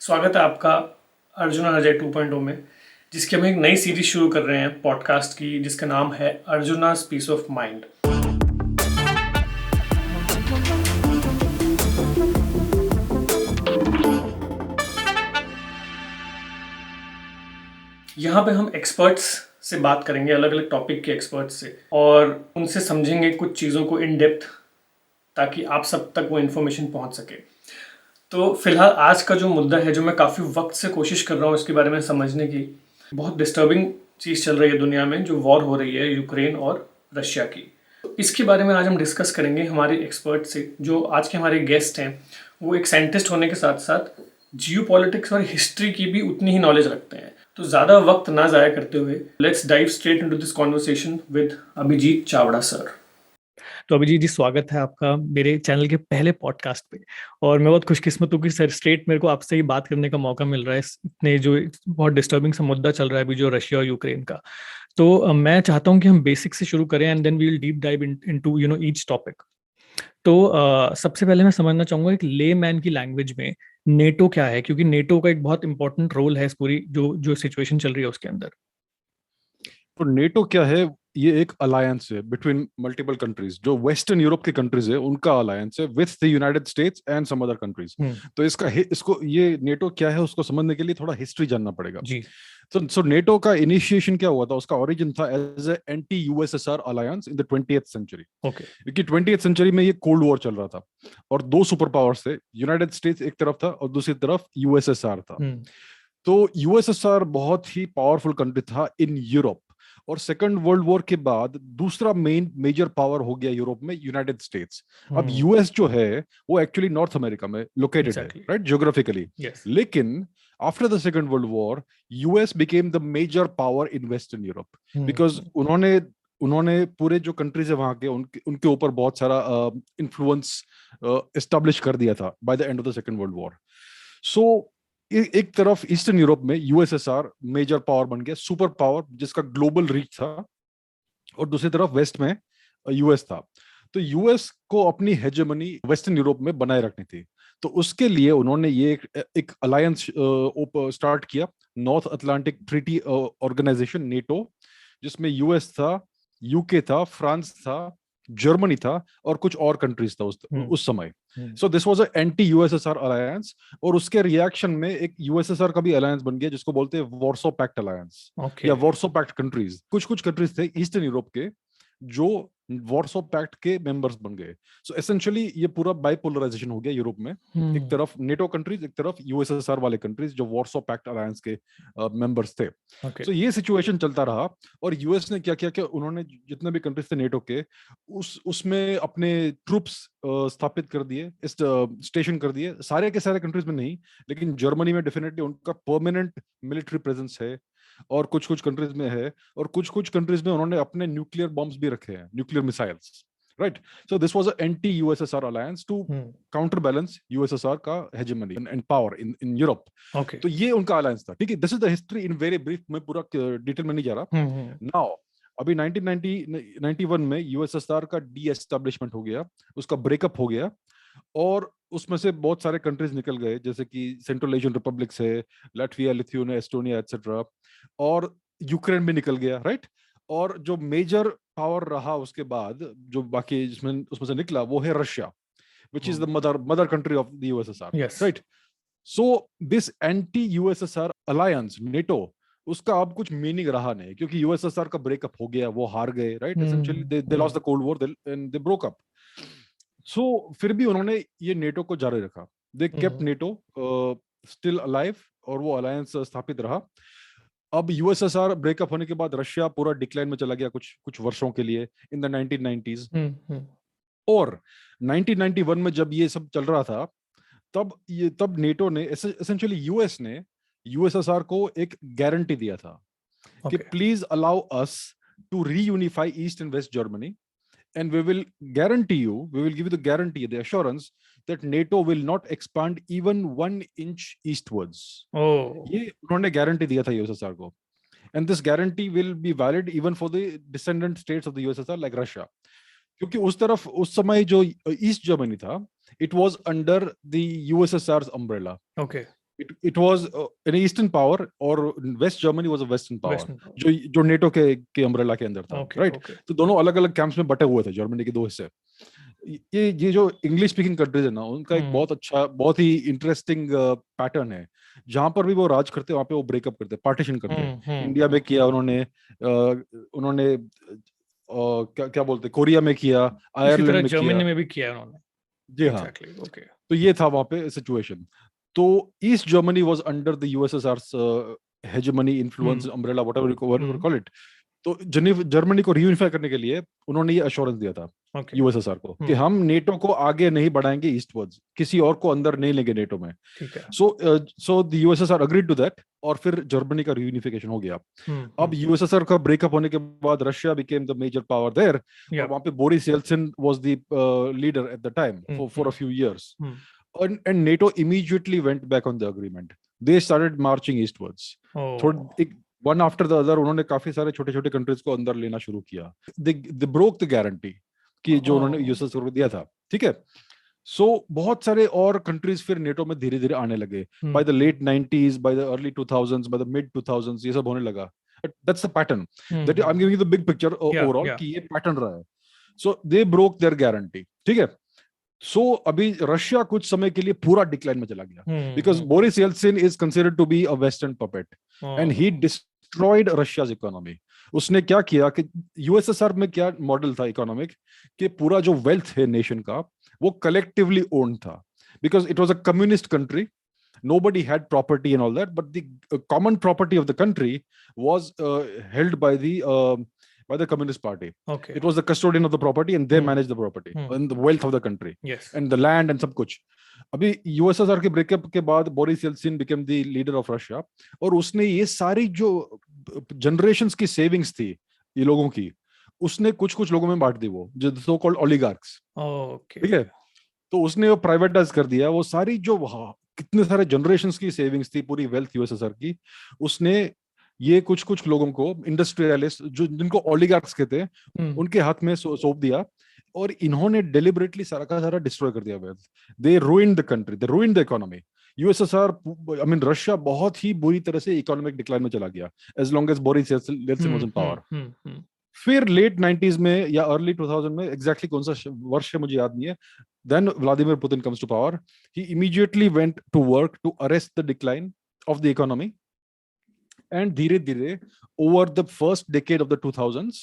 स्वागत है आपका अर्जुन अजय 2.0 में, जिसकी हम एक नई सीरीज शुरू कर रहे हैं पॉडकास्ट की, जिसका नाम है अर्जुना's पीस ऑफ माइंड। यहाँ पे हम एक्सपर्ट्स से बात करेंगे, अलग अलग टॉपिक के एक्सपर्ट्स से, और उनसे समझेंगे कुछ चीज़ों को इन डेप्थ, ताकि आप सब तक वो इन्फॉर्मेशन पहुँच सके। तो फिलहाल आज का जो मुद्दा है, जो मैं काफ़ी वक्त से कोशिश कर रहा हूँ इसके बारे में समझने की, बहुत डिस्टर्बिंग चीज़ चल रही है दुनिया में, जो वॉर हो रही है यूक्रेन और रशिया की। तो इसके बारे में आज हम डिस्कस करेंगे हमारे एक्सपर्ट से। जो आज के हमारे गेस्ट हैं वो एक साइंटिस्ट होने के साथ साथ जियोपॉलिटिक्स और हिस्ट्री की भी उतनी ही नॉलेज रखते हैं। तो ज़्यादा वक्त ना ज़ाया करते हुए let's dive straight into this conversation with Abhijeet Chavda sir. तो अभिजीत जी, स्वागत है आपका मेरे चैनल के पहले पॉडकास्ट पे। और मैं बहुत खुशकिस्मत हूँ कि सर स्ट्रेट मेरे को आपसे ही बात करने का मौका मिल रहा है, इतने जो बहुत डिस्टर्बिंग सा मुद्दा चल रहा है अभी, जो रशिया और यूक्रेन का। तो मैं चाहता हूँ कि हम बेसिक से शुरू करें and then we will deep dive into each topic. तो सबसे पहले मैं समझना चाहूंगा एक ले मैन की लैंग्वेज में नेटो क्या है, क्योंकि नेटो का एक बहुत इंपॉर्टेंट रोल है इस पूरी जो जो सिचुएशन चल रही है उसके अंदर। तो नेटो क्या है? ये एक अलायंस है बिटवीन मल्टीपल कंट्रीज। जो वेस्टर्न यूरोप की कंट्रीज है उनका अलायंस है with the United States and some other countries. तो इसको ये नेटो क्या है उसको समझने के लिए थोड़ा हिस्ट्री जानना पड़ेगा। जी। सो नेटो का इनिशिएशन क्या हुआ था? उसका ओरिजिन था as a anti USSR alliance in the 20th century. Okay. क्योंकि 20th सेंचुरी में ये कोल्ड वॉर चल रहा था और दो सुपर पावर्स थे, यूनाइटेड स्टेट्स एक तरफ था और दूसरी तरफ यूएसएसआर था। तो यूएसएसआर बहुत ही पावरफुल कंट्री था इन यूरोप, और सेकंड वर्ल्ड वॉर के बाद दूसरा मेजर पावर हो गया यूरोप में यूनाइटेड स्टेट्स। अब यूएस जो है वो एक्चुअली नॉर्थ अमेरिका में लोकेटेड है, राइट, जियोग्राफिकली। लेकिन after the second world war US became the major power in western Europe, because उन्होंने पूरे जो कंट्रीज है वहां के उनके ऊपर बहुत सारा इन्फ्लुएंस एस्टेब्लिश कर दिया था by the end of the second world war. So एक तरफ ईस्टर्न यूरोप में यूएसएसआर मेजर पावर बन गया, सुपर पावर जिसका ग्लोबल रीच था, और दूसरी तरफ वेस्ट में यूएस था। तो यूएस को अपनी हेजेमनी वेस्टर्न यूरोप में बनाए रखनी थी। तो उसके लिए उन्होंने ये एक अलायंस स्टार्ट किया, North Atlantic Treaty Organization NATO, जिसमें यूएस था, यूके था, फ्रांस था, जर्मनी था और कुछ और कंट्रीज था उस समय। So this was a anti USSR alliance, और उसके रिएक्शन में एक यूएसएसआर का भी अलायंस बन गया जिसको बोलते हैं वॉर्सो पैक्ट अलायंस, या वॉर्सो पैक्ट कंट्रीज। कुछ कुछ कंट्रीज थे ईस्टर्न यूरोप के जो वॉर्सो पैक्ट के मेंबर्स बन गए। सो एसेंशियली ये पूरा बाइपोलराइजेशन हो गया यूरोप में, एक तरफ नेटो कंट्रीज, एक तरफ यूएसएसआर वाले कंट्रीज जो वॉर्सो पैक्ट अलायंस के मेंबर्स थे। सो ये सिचुएशन चलता रहा, और यूएस ने क्या किया कि उन्होंने जितने भी कंट्रीज थे नेटो के उसमें अपने ट्रूप्स स्थापित कर दिए, स्टेशन कर दिए। सारे के सारे कंट्रीज में नहीं, लेकिन जर्मनी में डेफिनेटली उनका परमानेंट मिलिट्री प्रेजेंस है, और कुछ कुछ कंट्रीज में है, और कुछ कुछ कंट्रीज में उन्होंने अपने न्यूक्लियर बॉम्ब्स भी रखे हैं, nuclear missiles, right. So this was a anti USSR alliance to counter balance USSR का hegemony and power in Europe. तो ये उनका अलायंस था, ठीक है। This is the history in very brief, मैं पूरा डिटेल में नहीं जा रहा। नाउ अभी 1991 में यूएसएसआर का डी एस्टेब्लिशमेंट हो गया, उसका ब्रेकअप हो गया, और उसमें से बहुत सारे कंट्रीज निकल गए, जैसे कि सेंट्रल एशियन रिपब्लिक्स है, लाटविया, लिथुआनिया, एस्टोनिया एटसेट्रा, और यूक्रेन भी निकल गया, राइट। और जो मेजर पावर रहा उसके बाद, जो बाकी जिसमें उसमें से निकला, वो है Russia, which is the mother country of the USSR, right? So this anti USSR alliance NATO, उसका अब कुछ मीनिंग रहा नहीं, क्योंकि यूएसएसआर का ब्रेकअप हो गया, वो हार गए, right. Essentially they lost the cold war and they broke up. So फिर भी उन्होंने ये नेटो को जारी रखा, they kept NATO still alive, और वो अलायंस स्थापित रहा। अब यूएसएसआर ब्रेकअप होने के बाद रशिया पूरा डिक्लाइन में चला गया कुछ कुछ वर्षों के लिए इन द 1990s। और 1991 में जब ये सब चल रहा था, तब नेटो ने एसेंशियली यूएस ने यूएसएसआर को एक गारंटी दिया था कि please allow us to reunify east and west Germany, and we will give you the guarantee, the assurance that NATO will not expand even 1 inch eastwards. ये उन्होंने guarantee दिया था यूएसएसआर को, and this guarantee will be valid even for the descendant states of the USSR like Russia. क्योंकि उस तरफ उस समय जो ईस्ट जर्मनी था, it was under the USSR's umbrella. It was an eastern power और West Germany was a western power Western power. जो NATO के अम्ब्रेला के अंदर था, Okay, राइट? okay. तो दोनों अलग अलग कैंप्स में बटे हुए थे, जर्मनी के दो हिस्से। ये जो इंग्लिश स्पीकिंग कंट्रीज है ना, उनका एक बहुत अच्छा, बहुत ही इंटरेस्टिंग पैटर्न है। जहां पर भी वो राज करते हैं वहां पे वो ब्रेकअप करते हैं, पार्टीशन करते हैं। इंडिया में किया उन्होंने, उन्होंने क्या क्या बोलते हैं, कोरिया में किया, इसी तरह आयरलैंड में किया। जर्मनी में भी किया उन्होंने। जी हाँ। Exactly, okay. तो ये था वहां पे सिचुएशन। तो east Germany was under the USSR's hegemony, influence, umbrella, whatever call it. तो जर्मनी को रीयूनिफाई करने के लिए उन्होंने ये अश्योरेंस दिया था Okay. यूएसएसआर को कि हम नेटो को आगे नहीं बढ़ाएंगे ईस्टवर्ड्स, किसी और को अंदर नहीं लेंगे नेटो में। ठीक है। So the USSR agreed to that, और फिर जर्मनी का रीयूनिफिकेशन हो गया। अब यूएसएसआर का ब्रेकअप होने के बाद Russia became the major power there, और वहां पे Boris Yeltsin was the leader at the time for a few years. And NATO immediately went back on the agreement. They started marching eastwards. One after the other, उन्होंने काफी सारे छोटे छोटे countries को अंदर लेना शुरू किया। They broke the guarantee कि जो उन्होंने यूएसएसआर को दिया था, ठीक है। सो बहुत सारे और कंट्रीज फिर नेटो में धीरे धीरे आने लगे। By the late 90s, by the early 2000s, by the mid 2000s, ये सब होने लगा। That's the pattern. That I'm giving you the big picture overall कि ये पैटर्न रहा है। So they broke their guarantee, ठीक है। अभी रशिया कुछ समय के लिए पूरा डिक्लाइन में चला गया, because Boris Yeltsin is considered to be a western puppet and he destroyed Russia's economy. उसने क्या किया कि यूएसएसआर में क्या मॉडल था इकोनॉमिक, कि पूरा जो वेल्थ है नेशन का वो कलेक्टिवली ओन्ड था, because it was a communist country. Nobody had property and all that, but the common property of the country was held by the Communist Party. Okay. It was the custodian of the property, and they managed the property and the wealth of the country. Yes. And the land and सब कुछ। अभी USSR के breakup के बाद Boris Yeltsin became the leader of Russia, और उसने ये सारी जो जनरेशंस की सेविंग्स थी ये लोगों की, उसने कुछ कुछ लोगों में बांट दी, वो जो सो कॉल्ड ओलिगार्क्स। ठीक है। तो उसने वो प्राइवेटाइज कर दिया, वो सारी जो कितने सारे जनरेशंस की सेविंग्स थी, पूरी वेल्थ यूएसएसआर की, उसने ये कुछ कुछ लोगों को, इंडस्ट्रियलिस्ट जो जिनको ओलिगार्क्स कहते हैं, उनके हाथ में सौंप दिया, और इन्होंने डेलिबरेटली सारा का सारा डिस्ट्रॉय कर दिया wealth. They ruined the country, they ruined the economy. USSR, I mean Russia बहुत ही बुरी तरह से इकोनॉमिक डिक्लाइन में चला गया as long as Boris Yeltsin was in power. फिर लेट 90s में या अर्ली 2000 में, एग्जैक्टली कौन सा वर्ष है मुझे याद नहीं है, then Vladimir Putin comes to power. He immediately went to work to arrest the decline of the economy, and धीरे धीरे over the first decade of the 2000s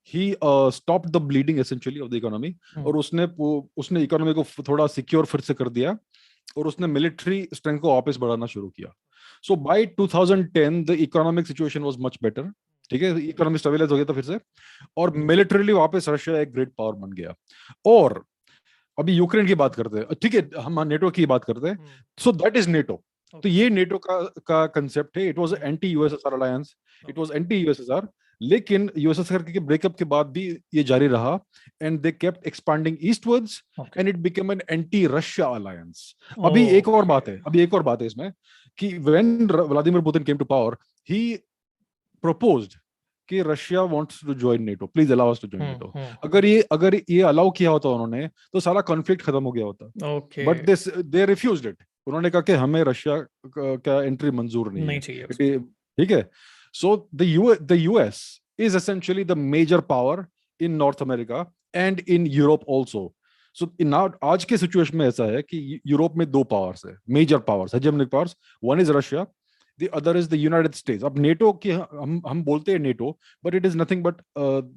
he stopped the bleeding essentially of the economy, और उसने economy को थोड़ा secure फिर से कर दिया, और उसने मिलिट्री स्ट्रेंथ को वापस बढ़ाना शुरू किया। So by 2010 the economic situation was much better, ठीक है, इकोनॉमी स्टेबलाइज हो गया था फिर से, और मिलिटरीली वापस रशिया एक ग्रेट पावर बन गया। और अभी यूक्रेन की बात करते हैं, ठीक है, हम नेटो की बात करते हैं। So that is NATO. तो ये नेटो का कंसेप्ट है। It was anti USSR alliance, it was anti USSR, लेकिन यूएसएसआर के ब्रेकअप के बाद भी ये जारी रहा, and they kept expanding eastwards, and it became an anti Russia alliance. अभी एक और बात है इसमें, कि when Vladimir Putin came to power, he proposed कि Russia wants to join NATO, please allow us to join NATO. अगर ये अलाउ किया होता उन्होंने, तो सारा कॉन्फ्लिक्ट खत्म हो गया होता, बट दे रिफ्यूज्ड इट। उन्होंने कहा कि हमें रशिया का एंट्री मंजूर नहीं चाहिए, ठीक है। So the US is essentially the major power in North America and in Europe also. सो आज के सिचुएशन में ऐसा है कि यूरोप में दो पावर्स है, major powers, hegemonic powers. One is Russia, the other is the United States. अब NATO की हम बोलते हैं NATO, but it is nothing but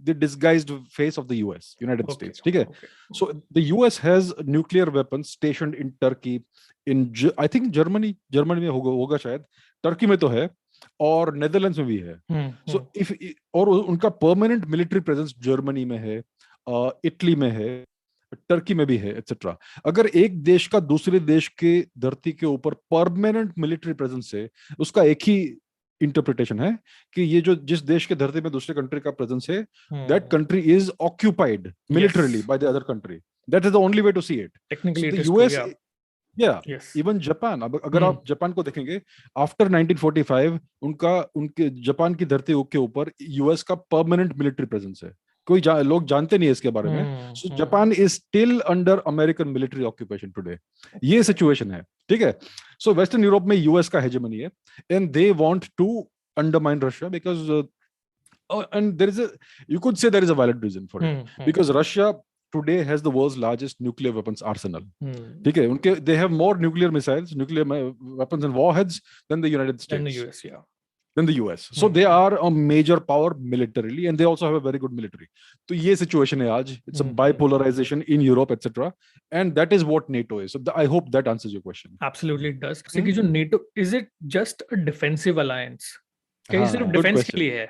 the disguised face of the US, United States. ठीक है? So the US has nuclear weapons stationed in Turkey, in I think Germany में होगा शायद, टर्की में तो है, और नेदरलैंड्स में भी है। So और उनका परमानेंट मिलिट्री प्रेजेंस जर्मनी में है, इटली में है, टर्की में भी है, एटसेट्रा। अगर एक देश का दूसरे देश के धरती के ऊपर परमानेंट मिलिट्री प्रेजेंस है, उसका एक ही इंटरप्रिटेशन है कि ये जो जिस देश के धरती में दूसरे कंट्री का प्रेजेंस है, that country is occupied militarily by the other country. That is the only way to see it. Technically it is US, even Japan. अब अगर आप जापान को देखेंगे, आफ्टर 1945 उनके जापान की धरती के ऊपर यूएस का परमानेंट मिलिट्री प्रेजेंस है, लोग जानते नहीं है इसके बारे में। So Japan is still under American military occupation today, ये सिचुएशन है, ठीक है। सो वेस्टर्न यूरोप में यूएस का हेजेमनी है, and they want to undermine Russia because and there is a, you could say there is a valid reason for it, because Russia today has the world's largest nuclear weapons arsenal, ठीक है। उनके they have more nuclear missiles, weapons and warheads than the United States, than the US, yeah, than the US. So they are a major power militarily, and they also have a very good military. तो ये situation है आज, it's a bipolarization in Europe, etc. And that is what NATO is. So I hope that answers your question. Absolutely it does. कि जो NATO, is it just a defensive alliance? क्या ये सिर्फ defence के लिए है?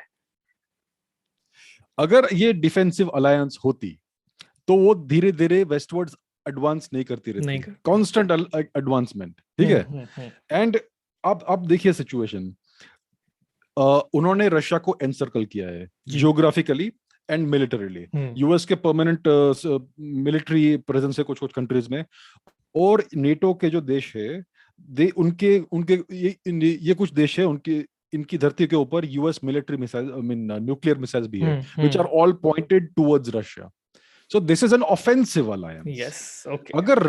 अगर ये डिफेंसिव अलायंस होती तो वो धीरे धीरे वेस्टवर्ड्स एडवांस नहीं करती रहती, कांस्टेंट एडवांसमेंट, ठीक है। एंड अब देखिए सिचुएशन, उन्होंने रशिया को एनसर्कल किया है जियोग्राफिकली एंड मिलिटरीली, यूएस के परमानेंट मिलिट्री प्रेजेंस है कुछ कुछ कंट्रीज में, और नेटो के जो देश है दे उनके उनके ये कुछ देश है उनके, इनकी धरती के ऊपर US military missile, I mean nuclear missiles भी है, which are all pointed towards Russia. So this is an offensive alliance. Yes, okay. अगर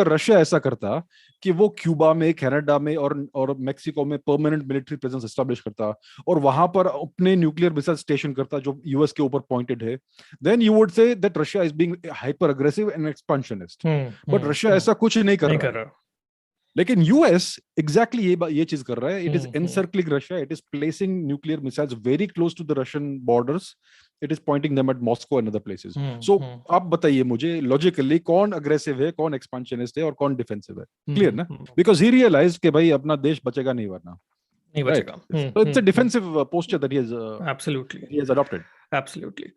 रशिया ऐसा करता कि वो क्यूबा में, कनाडा में और मेक्सिको में परमानेंट मिलिट्री प्रेजेंस एस्टैब्लिश करता और वहां पर अपने न्यूक्लियर मिसाइल स्टेशन करता जो यूएस के ऊपर पॉइंटेड है, then you would say that Russia is being hyper aggressive and expansionist. But Russia ऐसा कुछ नहीं कर रहा। लेकिन यूएस एग्जैक्टली ये चीज कर रहा है। It is encircling Russia, it is placing nuclear missiles very close to the Russian borders, it is pointing them at Moscow and other places. So आप बताइए मुझे लॉजिकली कौन अग्रेसिव है, कौन एक्सपेंशनिस्ट है और कौन डिफेंसिव है? क्लियर ना? बिकॉज ही रियलाइज्ड कि भाई अपना देश बचेगा नहीं वरना नहीं बचेगा। So it's a defensive posture that he has absolutely he has adopted. Absolutely.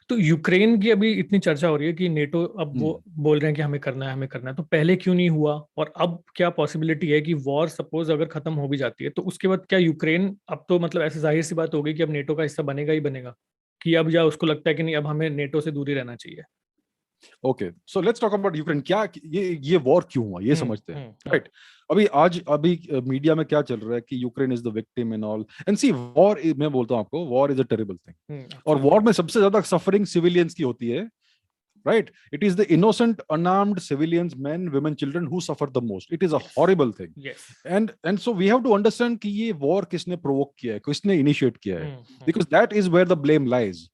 तो यूक्रेन की अभी इतनी चर्चा हो रही है कि नेटो अब वो बोल रहे हैं कि हमें करना है, तो पहले क्यों नहीं हुआ? और अब क्या पॉसिबिलिटी है कि वॉर सपोज अगर खत्म हो भी जाती है तो उसके बाद क्या यूक्रेन, अब तो मतलब ऐसे जाहिर सी बात हो गई कि अब नेटो का हिस्सा बनेगा ही बनेगा, कि अब या उसको लगता है कि नहीं अब हमें नेटो से दूर ही रहना चाहिए? Okay, so let's talk about Ukraine. क्या ये वॉर क्यों हुआ ये समझते हैं, राइट? अभी मीडिया में क्या चल रहा है कि Ukraine is the victim and all, and see war, मैं बोलता हूं आपको, war is a terrible thing, और वॉर में सबसे ज्यादा सफरिंग सिविलियंस की होती है, right? It is the innocent unarmed civilians, men, women, children who suffer the most. It is a horrible thing. Yes. And so we have to understand कि ये war किसने provoke किया है, किसने initiate किया है, because that is where the blame lies.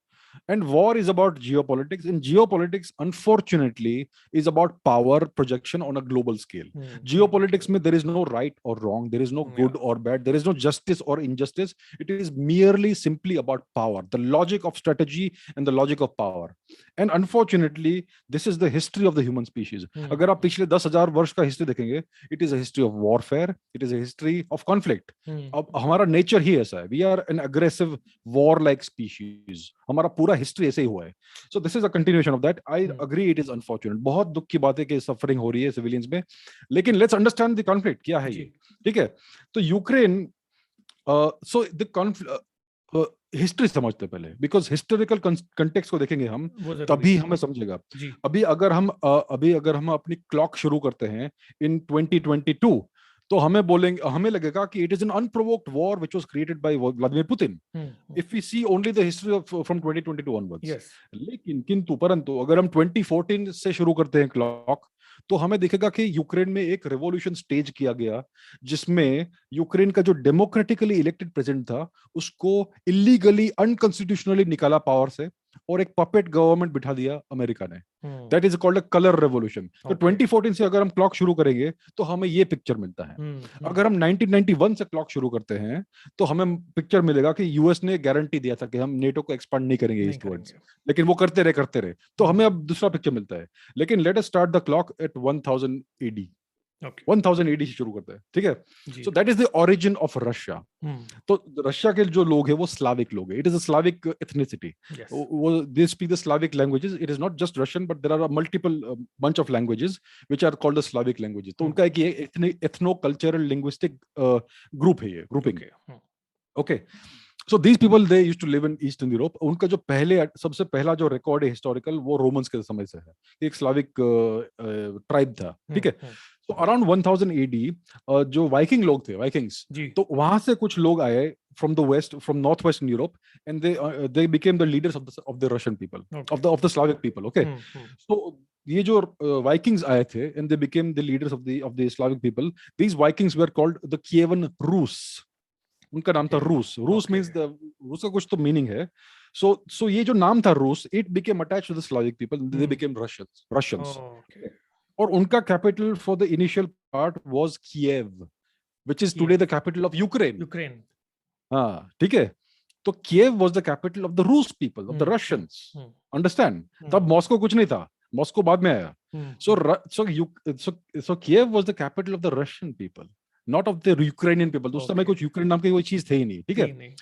And war is about geopolitics, and geopolitics unfortunately is about power projection on a global scale. Geopolitics mein there is no right or wrong, there is no good or bad, there is no justice or injustice. It is merely simply about power, the logic of strategy and the logic of power. And unfortunately this is the history of the human species. अगर आप पिछले 10,000 वर्ष का history देखेंगे, it is a history of warfare, it is a history of conflict. अब हमारा nature ही ऐसा है, we are an aggressive war like species. हमारा पूरा हिस्ट्री ऐसे ही हुआ है। सो this is a continuation of that. I agree, it is unfortunate, बहुत दुख की बात है कि सफरिंग हो रही है सिविलियंस में, लेकिन लेट्स अंडरस्टैंड द कॉन्फ्लिक्ट क्या है ये, ठीक है? तो Ukraine, so the conflict history समझते पहले, बिकॉज हिस्टोरिकल कंटेक्स्ट को देखेंगे हम तभी हमें समझेगा। अभी अगर हम अपनी क्लॉक शुरू करते हैं इन 2022, तो हमें लगेगा कि it is an unprovoked war which was created by Vladimir Putin, if we see only the history from 2022 onwards. लेकिन परंतु अगर हम 2014 से शुरू करते हैं क्लॉक, तो हमें दिखेगा कि यूक्रेन में एक रेवोल्यूशन स्टेज किया गया, जिसमें यूक्रेन का जो डेमोक्रेटिकली इलेक्टेड प्रेसिडेंट था उसको इलीगली, अनकॉन्स्टिट्यूशनली निकाला पावर से, और एक पपेट गवर्नमेंट बिठा दिया अमेरिका ने। That is called a colour revolution. तो 2014 से अगर हम क्लॉक शुरू करेंगे तो हमें ये पिक्चर मिलता है। अगर हम 1991 से क्लॉक शुरू करते हैं तो हमें पिक्चर मिलेगा कि यूएस ने गारंटी दिया था कि हम नेटो को एक्सपांड नहीं करेंगे ईस्टवर्ड्स, लेकिन वो करते रहे, तो हमें अब दूसरा पिक्चर मिलता है। लेकिन let us start the clock at 1000 AD। 1000 AD से शुरू करते हैं, ठीक है? So that is the origin of Russia. तो रशिया के जो लोग हैं वो स्लाविक लोग हैं, it is a Slavic ethnicity, वो they speak the Slavic languages. It is not just Russian, but there are multiple bunch of languages which are called the Slavic languages. तो उनका एक ये एथनो कल्चरल लिंग्विस्टिक ग्रुप है, ये grouping, okay? So these people, they used to live in Eastern Europe. उनका जो सबसे पहला जो रिकॉर्ड है हिस्टोरिकल, वो रोमन्स के समय से है, एक स्लाविक ट्राइब था, ठीक है? तो अराउंड 1000 AD जो वाइकिंग लोग थे, वाइकिंग्स, तो वहां से कुछ लोग आए from the west, from northwestern Europe, and they became the leaders of the Russian people, of the Slavic people. Okay, so ये जो Vikings आए थे, and they became the leaders of the Slavic people. These Vikings were called the Kievan Rus. उनका नाम था रूस. रूस means the रूस का कुछ तो meaning है. So ये जो नाम था रूस, it became attached to the Slavic people. They became Russians. और उनका capital for the initial part was Kiev, which is today the capital of Ukraine. हाँ, ठीक है. तो Kiev was the capital of the Rus people, of the Russians. Understand? तब Moscow कुछ नहीं था. मॉस्को बाद में आया. So Kiev was the capital of the Russian people, not of the Ukrainian people. उस समय कुछ यूक्रेन नाम की कोई चीज थे ही नहीं. ठीक है.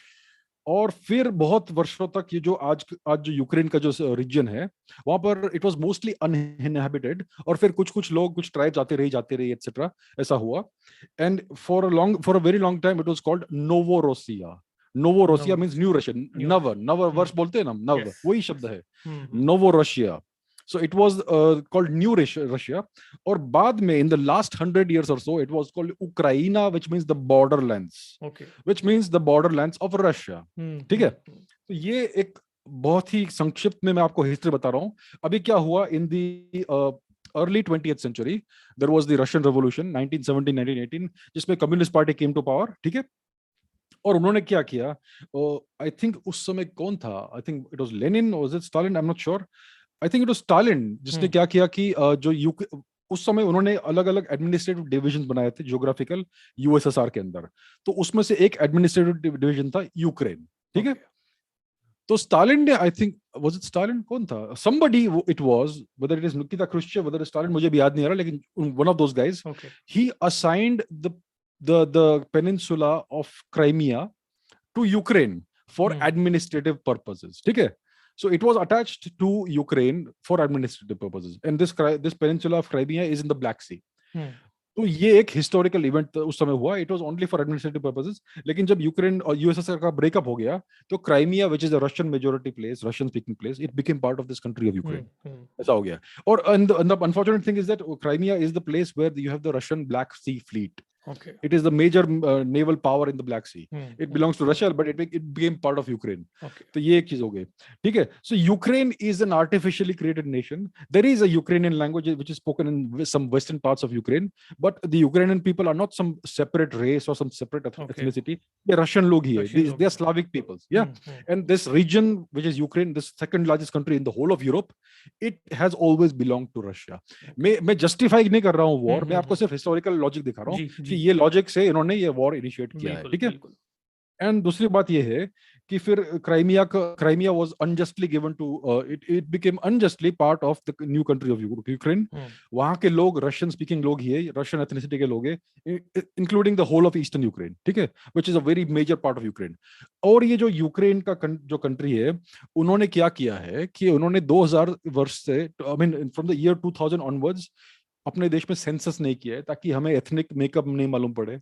और फिर बहुत वर्षों तक ये जो आज जो यूक्रेन का जो रीजन है, वहां पर इट वाज मोस्टली अनइनहैबिटेड. और फिर कुछ लोग, कुछ ट्राइब्स आते रहे एटसेट्रा. ऐसा हुआ. And for a very long time it was called Novorossiya. Novorossiya means new Russian. नव वर्ष बोलते हैं ना, नव, वही शब्द है. Novorossiya. So it was called New Russia. और बाद में in the last 100 years or so it was called Ukraina, which means the borderlands. Which means the borderlands of Russia. ठीक है. तो ये एक बहुत ही संक्षिप्त में मैं आपको हिस्ट्री बता रहा हूँ. अभी क्या हुआ in the early 20th century, there was the Russian Revolution 1917-1918, जिसमें communist party came to power. ठीक है. और उन्होंने क्या किया, आई थिंक उस समय कौन था, आई think it was Lenin, was it Stalin, I am not sure. I think it was Stalin जिसने क्या किया कि जो उस समय उन्होंने अलग अलग एडमिनिस्ट्रेटिव डिविजन बनाए थे ज्योग्राफिकल यूएसएसआर के अंदर. तो उसमें से एक एडमिनिस्ट्रेटिव डिवीजन था यूक्रेन. ठीक है. तो स्टालिन ने, I think was it Stalin, कौन था, somebody it was, whether it is Nikita Khrushchev, whether it is Stalin, मुझे भी याद नहीं आ रहा, लेकिन one of those guys, he assigned the peninsula of Crimea to Ukraine for administrative purposes. ठीक है. So it was attached to Ukraine for administrative purposes, and this peninsula of Crimea is in the Black Sea. तो ये एक historical event उस समय हुआ. It was only for administrative purposes. लेकिन जब यूक्रेन और यूएसएसआर का ब्रेकअप हो गया, तो Crimea, which is a Russian majority place, Russian speaking place, it became part of this country of Ukraine. ऐसा हो गया. और the unfortunate thing is that Crimea is the place where you have the Russian black sea fleet. It is the major naval power in the Black Sea. It belongs to Russia, but it became part of Ukraine. तो ये एक चीज हो गई. ठीक है. So Ukraine is an artificially created nation. There is a Ukrainian language which is spoken in some western parts of Ukraine, but the Ukrainian people are not some separate race or some separate ethnicity. They're Russian लोग ही है. They are Slavic peoples. Yeah. And this region, which is Ukraine, this second largest country in the whole of Europe, it has always belonged to Russia. मैं justify नहीं कर रहा हूँ war. मैं आपको सिर्फ historical logic दिखा रहा हूँ कि ये लॉजिक से इन्होंने ये वॉर इनिशिएट किया है. ठीक है. एंड दूसरी बात ये है कि फिर Crimea was unjustly given to, it became unjustly part of the new country of Ukraine. वहां के लोग रशियन स्पीकिंग लोग ही है, रशियन एथनिसिटी के लोग हैं, including the whole of eastern Ukraine. ठीक है. Which is a very major part of Ukraine. और ये जो यूक्रेन का जो कंट्री है, उन्होंने क्या किया है कि उन्होंने 2000 वर्ष से, I mean from the year 2000 onwards, अपने देश में सेंसस नहीं किया है ताकि हमें एथनिक मेकअप नहीं मालूम पड़े.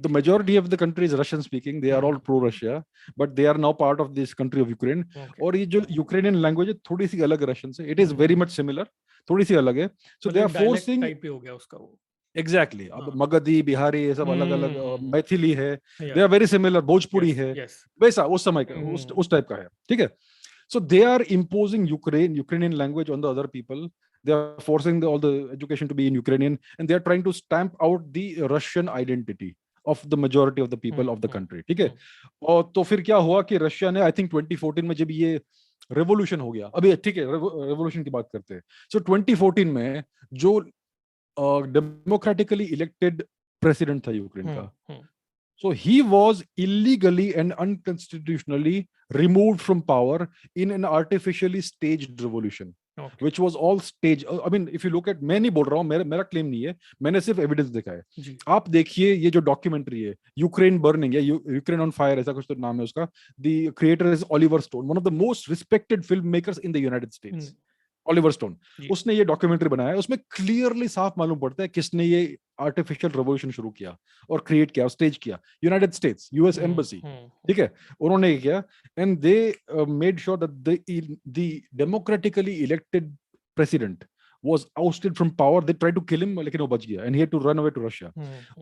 The majority of the country is Russian speaking. They are all pro Russia, but they are now part of this country of Ukraine. और ये जो यूक्रेनियन लैंग्वेज है थोड़ी सी अलग है रशियन से. It is very much similar, थोड़ी सी अलग है. So they are forcing type पे हो गया उसका वो. Exactly. अब मगधी, बिहारी, ये सब अलग अलग, मैथिली है. They are very similar. Bhojpuri है. वैसा उस समय का, उस टाइप का है. ठीक है. So they are imposing Ukrainian language on the other people. They are forcing all the education to be in Ukrainian, and they are trying to stamp out the Russian identity of the majority of the people of the country. ठीक है. और तो फिर क्या हुआ कि Russia ने, I think 2014 में जब ये रेवोल्यूशन हो गया, अभी ठीक है रेवोल्यूशन की बात करते हैं. सो 2014 में जो डेमोक्रेटिकली इलेक्टेड प्रेसिडेंट था यूक्रेन का, so he was illegally and unconstitutionally removed from power in an artificially staged revolution. Which was all staged. I mean, if you look at, मैं नहीं बोल रहा हूँ, मेरा क्लेम नहीं है, मैंने सिर्फ एविडेंस देखा है. आप देखिए ये जो डॉक्यूमेंट्री है, यूक्रेन बर्निंग या यूक्रेन ऑन फायर, ऐसा कुछ तो नाम है उसका. The creator is Oliver stone, one of the most respected film makers in the United states. Oliver stone, उसने ये डॉक्यूमेंट्री बनाया है. उसमें क्लियरली साफ मालूम पड़ता है किसने ये आर्टिफिशियल रेवोल्यूशन शुरू किया और क्रिएट किया, स्टेज किया. United states, US embassy. ठीक है. उन्होंने ये किया, and they made sure that the democratically elected president was ousted from power. They tried to kill him, लेकिन वो बच गया, and he had to run away to Russia.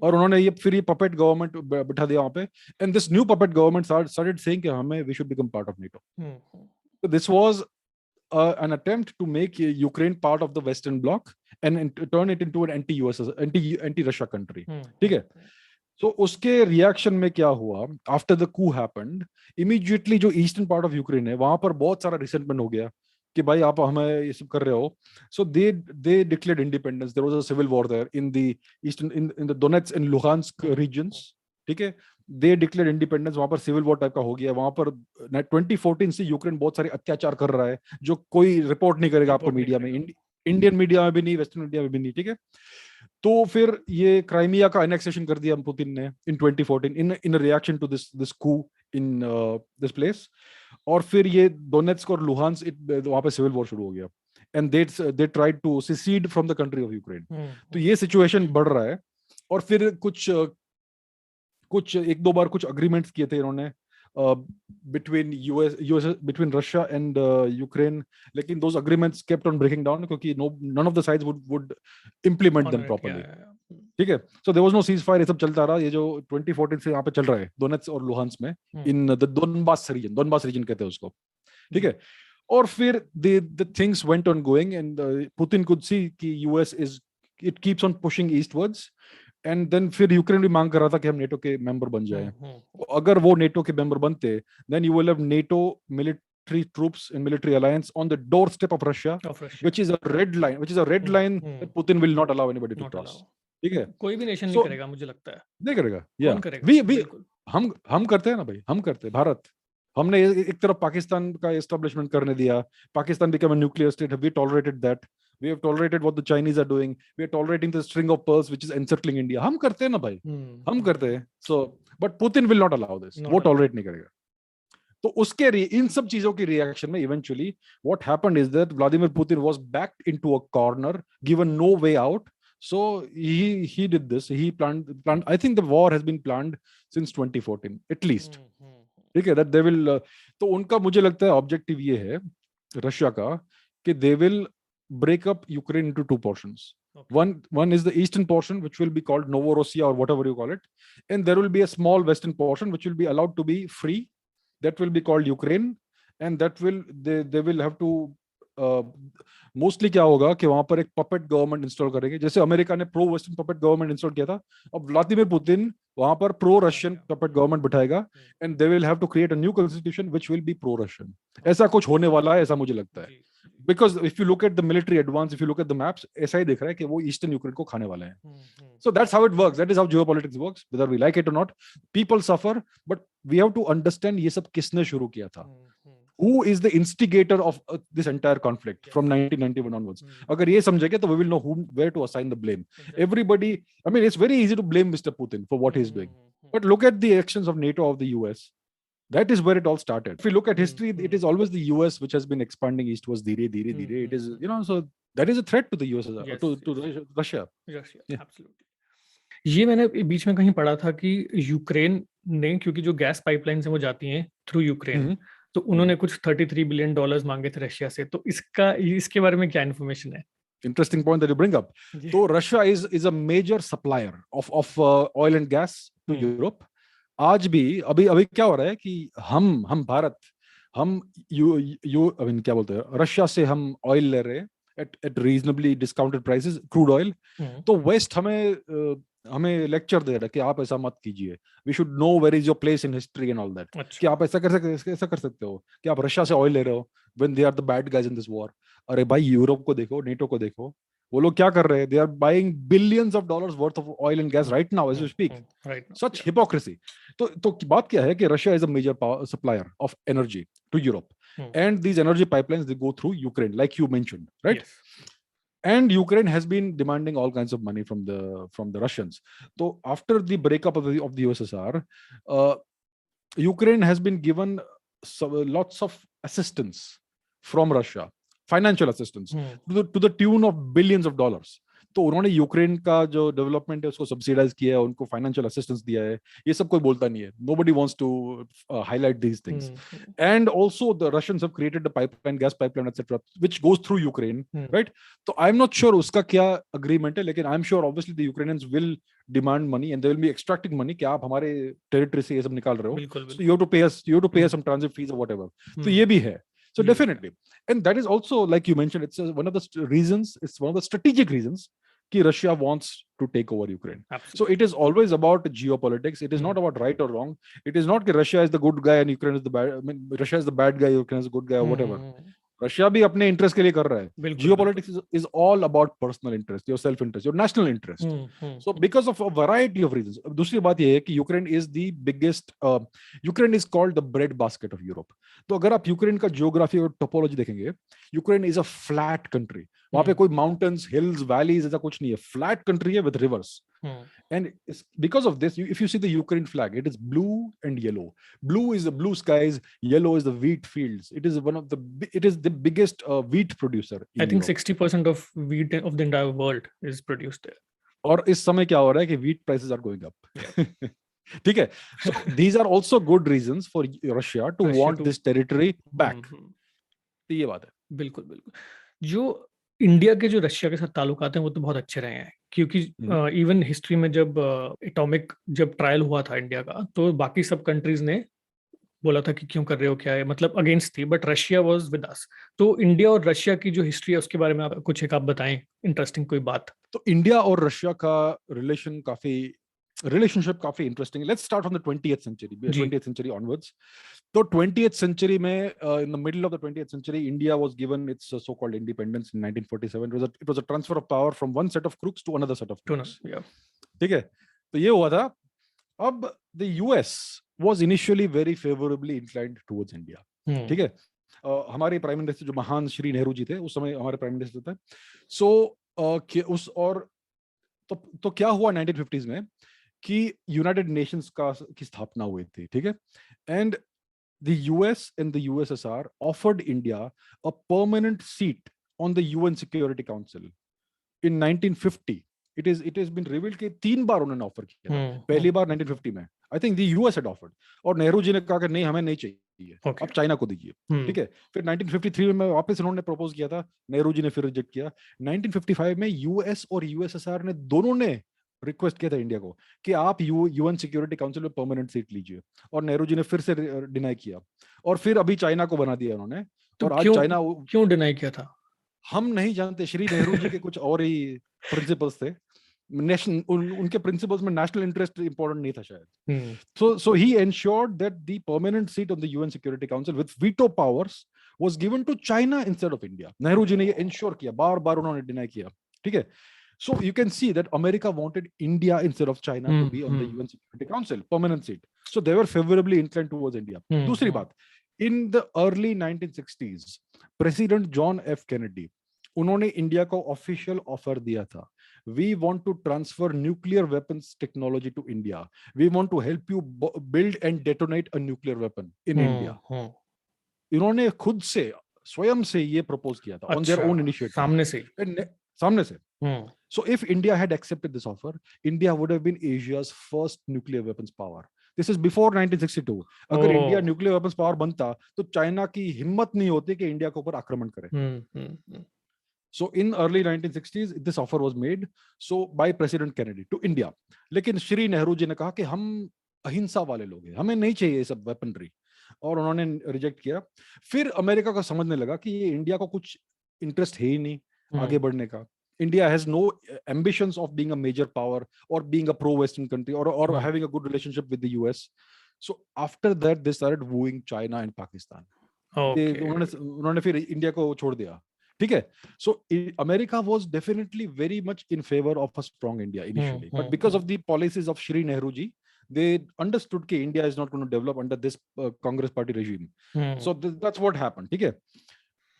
और उन्होंने ये फिर ये puppet government बिठा दिया वहाँ पे, and this new puppet government started saying कि हमें we should become part of NATO. So this was an attempt to make Ukraine part of the Western Bloc and turn it into an anti-US, anti-Russia country. ठीक है? So उसके reaction में क्या हुआ? After the coup happened, immediately जो eastern part of Ukraine है वहां पर बहुत सारा रिसेंटमेंट हो गया कि भाई आप हमें ये सब कर रहे हो. So they declared independence. There was a civil war there in the eastern in the Donetsk and Luhansk regions. ठीक है? They declared independence. वहां पर सिविल वॉर टाइप का हो गया. वहां पर 2014 से यूक्रेन बहुत सारे अत्याचार कर रहा है जो कोई रिपोर्ट नहीं करेगा आपको मीडिया में, इंडियन मीडिया में भी नहीं, वेस्टर्न मीडिया में भी नहीं. ठीक है? तो फिर ये क्राइमिया का एनेक्सेशन कर दिया पुतिन ने in 2014 in reaction to this coup in this place. और फिर ये डोनेट्स्क और लुहान्स्क वहां पे सिविल वॉर शुरू हो गया, and they tried to secede from the country of Ukraine. तो ये सिचुएशन बढ़ रहा है. और फिर कुछ एक दो बार कुछ अग्रीमेंट्स किए थे इन्होंने between Russia and Ukraine, लेकिन those agreements kept on breaking down क्योंकि none of the sides would implement them properly. ठीक है? So there was no ceasefire. ये सब चलता रहा. ये जो 2014 से यहाँ पे चल रहा है डोनेट्स्क और लुहान्स्क में, in the Donbas region कहते हैं उसको. ठीक है? और फिर the things went on going, and Putin could see कि US it keeps on pushing eastwards. And then फिर यूक्रेन भी मांग कर रहा था कि हम नेटो के मेंबर बन जाएं. अगर वो नेटो के मेंबर बनते, then you will have NATO military troops and military alliance on the doorstep of Russia, which is a red line that Putin will not allow anybody to cross. ठीक है? कोई भी nation नहीं करेगा, मुझे लगता है नहीं करेगा. वी हम करते हैं ना भाई, हम करते हैं. भारत, हमने एक तरफ पाकिस्तान का एस्टेब्लिशमेंट करने दिया. Pakistan become a nuclear state. We tolerated that. We have tolerated what the Chinese are doing. We are tolerating the string of pearls which is encircling India. हम करते हैं ना भाई, हम करते हैं. So, but Putin will not allow this. वो tolerate नहीं करेगा. तो उसके इन सब चीजों की रिएक्शन में eventually what happened is that Vladimir Putin was backed into a corner, given no way out. So he did this. He planned. I think the war has been planned since 2014 at least. ठीक है? That they will. तो उनका मुझे लगता है objective ये है Russia का कि they will break up Ukraine into two portions. Okay. One is the eastern portion, which will be called Novorossiya or whatever you call it, and there will be a small western portion which will be allowed to be free. That will be called Ukraine, and that will they will have to mostly क्या होगा कि वहां पर एक puppet government install करेंगे, जैसे America ने pro western puppet government install किया था. अब व्लादिमीर पुतिन वहां पर प्रो रशियन पपेट गवर्नमेंट बिठाएगा, and they will have to create a new constitution which will be pro Russian. ऐसा कुछ होने वाला है, ऐसा मुझे लगता है. Because if you look at the military advance, if you look at the maps, ऐसा ही दिख रहा है कि वो ईस्टर्न यूक्रेन को खाने वाले हैं. So that's how it works. That is how geopolitics works, whether we like it और not. People suffer, but we have to understand ये सब किसने शुरू किया था. Who is the instigator of this entire conflict from 1991 onwards? अगर ये समझेंगे तो we will know where to assign the blame. Everybody, I mean, it's very easy to blame Mr. Putin for what he's doing, but look at the actions of NATO, of the US. That is where it all started. If you look at history, it is always the US which has been expanding eastwards. Dhire. It is, so that is a threat to the US, to Russia. Yeah. Absolutely. ये मैंने बीच में कहीं पढ़ा था कि Ukraine ने, क्योंकि जो गैस पाइपलाइन से वो जाती हैं थ्रू यूक्रेन, तो उन्होंने कुछ $33 बिलियन मांगे थे रशिया से. तो इसके बारे में क्या इन्फॉर्मेशन है? Interesting point that you bring up. So Russia is a major supplier of oil and gas to Europe. आज भी अभी क्या हो रहा है कि हम भारत, हम I mean, क्या बोलते हैं, रशिया से हम ऑयल ले रहे हैं at reasonably discounted prices, crude oil. तो वेस्ट हमें लेक्चर दे रहा है कि आप ऐसा मत कीजिए. We should know where is your place in history and all that. कि आप ऐसा कर सकते हो कि आप रशिया से ऑयल ले रहे हो when they are the bad guys in this war. अरे भाई, यूरोप को देखो, नेटो को देखो, वो लोग क्या कर रहे हैं. They are buying billions of dollars worth of oil and gas right now as we speak. Such hypocrisy. तो बात क्या है कि Russia is a major supplier of energy to Europe, and these energy pipelines, they go through Ukraine, like you mentioned, right? Yes. And Ukraine has been demanding all kinds of money from the Russians. So after the breakup of the USSR, Ukraine has been given lots of assistance from Russia, financial assistance to the tune of billions of dollars. तो उन्होंने Ukraine का जो development है उसको subsidise किया है, उनको financial assistance दिया है, ये सब कोई बोलता नहीं है. Nobody wants to highlight these things. And also the Russians have created the pipeline, gas pipeline etcetera, which goes through Ukraine, right? तो आई एम नॉट श्योर उसका क्या अग्रीमेंट है, लेकिन I am sure obviously the Ukrainians will demand money and they will be extracting money कि आप हमारे territory से ये सब निकाल रहे हो, सो यू हैव टू पे अस सम ट्रांजिट फीस और व्हाटएवर. तो ये भी है. So definitely, and that is also, like you mentioned, it's one of the reasons, it's one of the strategic reasons कि Russia wants to take over Ukraine. Absolutely. So it is always about geopolitics. It is not about right or wrong. It is not that Russia is the good guy and Ukraine is the bad. I mean, Russia is the bad guy, Ukraine is the good guy, or whatever. Russia भी अपने interest के लिए कर रहा है. Geopolitics is all about personal interest, your self interest, your national interest. So because of a variety of reasons. दूसरी बात ये है कि Ukraine is the biggest, Ukraine is called the bread basket of Europe. तो अगर आप Ukraine का geography और टोपोलॉजी देखेंगे, Ukraine is a flat country. वहां पे कोई माउंटेन्स, हिल्स, वैलीज ऐसा कुछ नहीं है. फ्लैट कंट्री है with reverse. And because of this, if you see the Ukraine flag, it is blue and yellow. Blue is the blue skies, yellow is the wheat fields. It is the biggest wheat producer in I think Europe. 60% of wheat of the entire world is produced there. और इस समय क्या हो रहा है कि wheat prices are going up. ठीक है. So these are also good reasons for Russia to want this territory back. तो ये बात है. बिल्कुल बिल्कुल. जो इंडिया के जो रशिया के साथ ताल्लुकात हैं वो तो बहुत अच्छे रहे हैं, क्योंकि इवन हिस्ट्री में जब एटॉमिक जब ट्रायल हुआ था इंडिया का, तो बाकी सब कंट्रीज ने बोला था कि क्यों कर रहे हो, क्या है, मतलब अगेंस्ट थी, but Russia was with us. तो इंडिया और रशिया की जो हिस्ट्री है उसके बारे में आप कुछ आप बताएं, इंटरेस्टिंग कोई बात. तो इंडिया और रशिया का रिलेशनशिप काफी इंटरेस्टिंग है. Let's start from the 20th century, 20th century onwards. तो 20th century में, in the middle of the 20th century, India was given its so-called independence in 1947. It was a transfer of power from one set of crooks to another set of crooks. ठीक है. तो ये हुआ था. अब the US was initially very favorably inclined towards India. ठीक है. हमारे प्राइम मिनिस्टर जो महान श्री नेहरू जी थे, उस समय हमारे प्राइम मिनिस्टर थे. सो उस और तो क्या हुआ 1950s में कि यूनाइटेड नेशंस की स्थापना हुई थी. ठीक है. And the US and the USSR offered India a permanent seat on the UN Security Council in 1950. It has been revealed कि 3 बार उन्होंने ऑफर किया था. पहली बार 1950 में, I think the US had offered, और नेहरू जी ने कहा कि नहीं, हमें नहीं चाहिए, आप चाइना को दीजिए. ठीक है. फिर 1953 में वापस उन्होंने प्रपोज किया था, नेहरू जी ने फिर रिजेक्ट किया. 1955 में यूएस और यूएसएसआर ने दोनों ने रिक्वेस्ट किया था इंडिया को कि आप यूएन सिक्योरिटी काउंसिल में परमानेंट सीट लीजिए, और नेहरू जी ने फिर से डिनाई किया, और फिर अभी चाइना को बना दिया उन्होंने. तो और आज चाइना क्यों डिनाई किया था हम नहीं जानते. श्री नेहरू जी के कुछ और ही प्रिंसिपल्स थे. उनके प्रिंसिपल्स में नेशनल इंटरेस्ट इंपॉर्टेंट नहीं था शायद. So he ensured that the permanent seat on the UN Security Council with veto powers was given to China instead of India. Nehru ji ने ये इंश्योर किया, बार बार उन्होंने डिनाई किया. ठीक है. So you can see that America wanted India instead of China to be on the UN Security Council, permanent seat. So they were favorably inclined towards India. दूसरी बात, in the early 1960s, President John F. Kennedy, उन्होंने India को official offer दिया था. We want to transfer nuclear weapons technology to India. We want to help you build and detonate a nuclear weapon in India. इन्होंने खुद से, स्वयं से ये प्रपोज किया था, on their own initiative. सामने से. So if India had accepted this offer, India would have been Asia's first nuclear weapons power. This is before 1962. अगर इंडिया न्यूक्लियर वेपन्स पावर बनता तो चाइना की हिम्मत नहीं होती कि इंडिया के ऊपर आक्रमण करे. So in early 1960s, this offer was made by President Kennedy to India. लेकिन श्री नेहरू जी ने कहा कि हम अहिंसा वाले लोग हैं, हमें नहीं चाहिए ये सब वेपनरी, और उन्होंने रिजेक्ट किया. फिर अमेरिका को समझने लगा कि ये इंडिया को कुछ इंटरेस्ट है ही नहीं आगे बढ़ने का. India has no ambitions of being a major power or being a pro-Western country or having a good relationship with the US. So after that, they started wooing China and Pakistan. उन्होंने फिर India को छोड़ दिया. ठीक है. So America was definitely very much in favor of a strong India initially, but because of the policies of Shri Nehru ji, they understood that India is not going to develop under this Congress party regime. So that's what happened. ठीक है.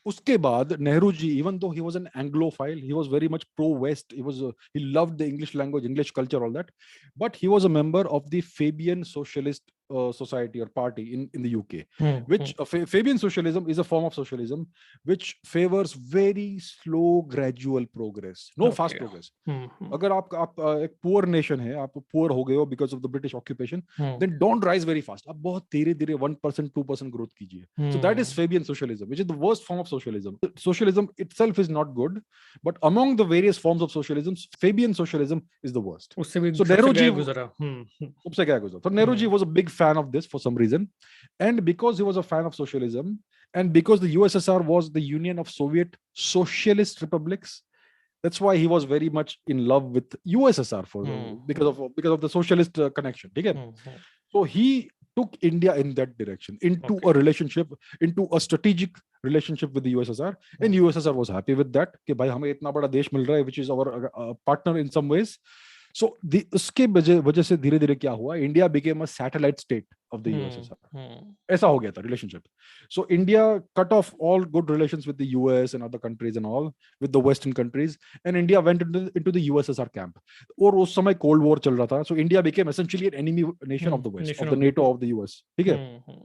उसके बाद Nehru ji, even though he was an Anglophile, he was very much pro-West. He loved the English language, English culture, all that. But he was a member of the Fabian Socialist society or party in the UK, which Fabian socialism is a form of socialism which favors very slow gradual progress, no fast progress. अगर आप एक poor nation है, आप poor हो गए हो because of the British occupation, then don't rise very fast, आप बहुत धीरे धीरे 1% 2% ग्रोथ कीजिए. So that is Fabian socialism, which is the worst form of socialism. Socialism itself is not good, but among the various forms of socialism Fabian socialism is the worst. उससे भी सो नेहरू जी सबसे क्या गुजरा. So Nehru ji was a big fan of this for some reason, and because he was a fan of socialism, and because the USSR was the union of Soviet socialist republics, that's why he was very much in love with USSR because of the socialist connection. Okay? So he took India in that direction, into a relationship, into a strategic relationship with the USSR, and USSR was happy with that. कि भाई हमें इतना बड़ा देश मिल रहा है, which is our partner in some ways. So उसके वजह से धीरे धीरे क्या हुआ, India became a satellite state of the USSR. ऐसा हो गया था relationship. So India cut off all good relations with the US and other countries and all, with the Western countries, and India went into the USSR camp. और उस समय Cold War चल रहा था. So India became essentially an enemy nation of the West, of the NATO of the US. ठीक है.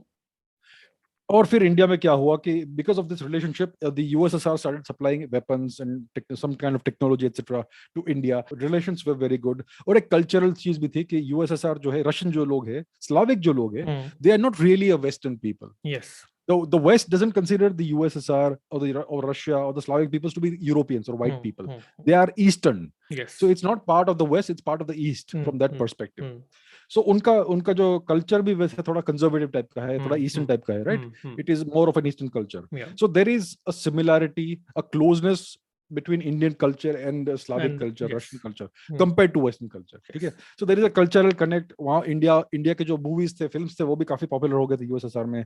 और फिर इंडिया में क्या हुआ कि because of this relationship, the USSR started supplying weapons and some kind of technology etc. to India. Relations were very good. और एक cultural चीज भी थी कि USSR जो है, रशियन जो लोग हैं, स्लाविक जो लोग हैं, they are not really a Western people. Yes. The West doesn't consider the USSR or Russia or the Slavic peoples to be Europeans or white people. They are Eastern. Yes. So it's not part of the West, it's part of the East from that perspective. So उनका जो culture भी वैसे थोड़ा conservative type का है, थोड़ा eastern type का है, right. It is more of an eastern culture. So there is a similarity, a closeness between Indian culture and Slavic culture, yes. Russian culture, compared to Western culture. ठीक है. So there is a cultural connect. वहाँ India के जो movies थे, films थे, वो भी काफी popular हो गए थे USSR में,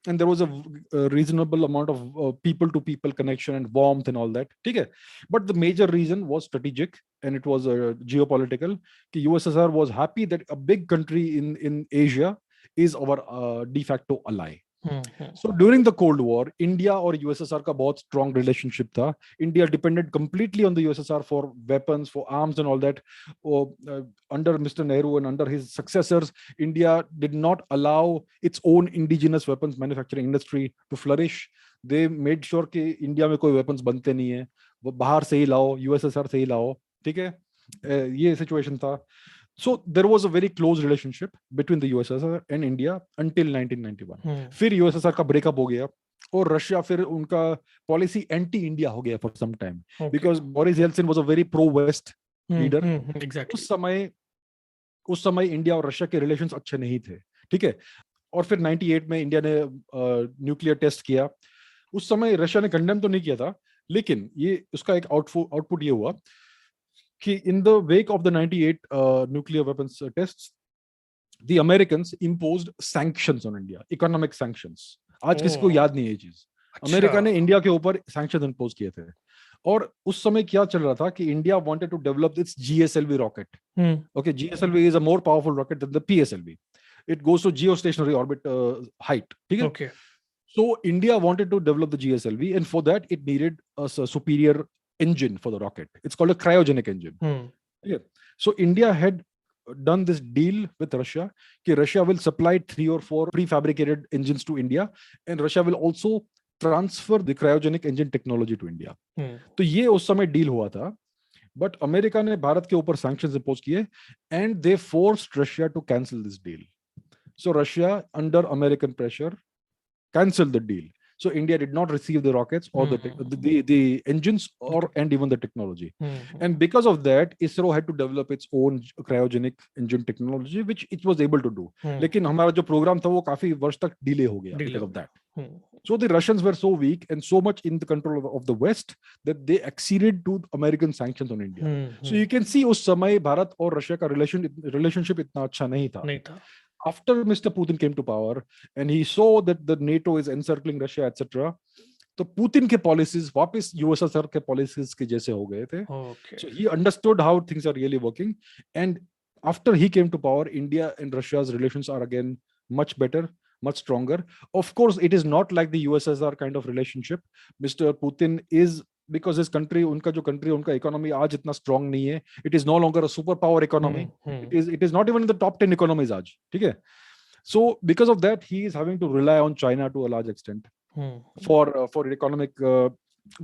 and there was a reasonable amount of people to people connection and warmth and all that. ठीक है. But the major reason was strategic and it was geopolitical. कि USSR was happy that a big country in Asia is our de facto ally. So during the Cold War, India और USSR का बहुत strong relationship था. India depended completely on the USSR for weapons, for arms and all that. Under Mr. Nehru and under his successors, India did not allow its own indigenous weapons manufacturing industry to flourish. They made sure कि India में कोई weapons बनते नहीं है, वो बाहर से ही लाओ, USSR से ही लाओ. ठीक है. ये situation था. So there was a very close relationship between the USSR and India until 1991. फिर USSR का breakup हो गया और रशिया फिर उनका पॉलिसी एंटी इंडिया हो गया for some time because Boris Yeltsin was a very pro-West leader. Exactly. उस समय इंडिया और रशिया के रिलेशंस अच्छे नहीं थे. ठीक है. और फिर 98 में इंडिया ने न्यूक्लियर टेस्ट किया. उस समय रशिया ने कंडेम तो नहीं किया था, लेकिन ये उसका एक आउटपुट ये हुआ कि in the wake of the 98 nuclear weapons tests, the Americans imposed sanctions on India, economic sanctions. आज किसी को याद नहीं है ये चीज. अमेरिका ने इंडिया के ऊपर sanctions impose किए थे. और उस समय क्या चल रहा था कि India wanted to develop its GSLV rocket. Okay, GSLV is a more powerful rocket than the PSLV. It goes to geostationary orbit height. ठीक है? Okay. So India wanted to develop the GSLV, and for that it needed a superior engine for the rocket. It's called a cryogenic engine. Yeah. So India had done this deal with Russia कि Russia will supply 3 or 4 prefabricated engines to India, and Russia will also transfer the cryogenic engine technology to India. तो ये उस समय deal हुआ था. But America ने भारत के ऊपर sanctions impose किए, and they forced Russia to cancel this deal. So Russia, under American pressure, cancelled the deal. So India did not receive the rockets or the engines and even the technology. And because of that, ISRO had to develop its own cryogenic engine technology, which it was able to do. लेकिन हमारा जो program था वो काफी वर्ष तक delay हो गया because of that. So the Russians were so weak and so much in the control of the West that they acceded to American sanctions on India. So you can see उस समय भारत और Russia का relationship इतना अच्छा नहीं था. After Mr. Putin came to power and he saw that the NATO is encircling Russia, etc., तो Putin के policies वापस USSR के policies के जैसे हो गए थे. So he understood how things are really working, and after he came to power, India and Russia's relations are again much better, much stronger. Of course, it is not like the USSR kind of relationship. Mr. Putin is, because his country, unka economy आज इतना strong नहीं है. It is no longer a superpower economy. It is not even in the top 10 economies आज. ठीक है? So because of that, he is having to rely on China to a large extent for economic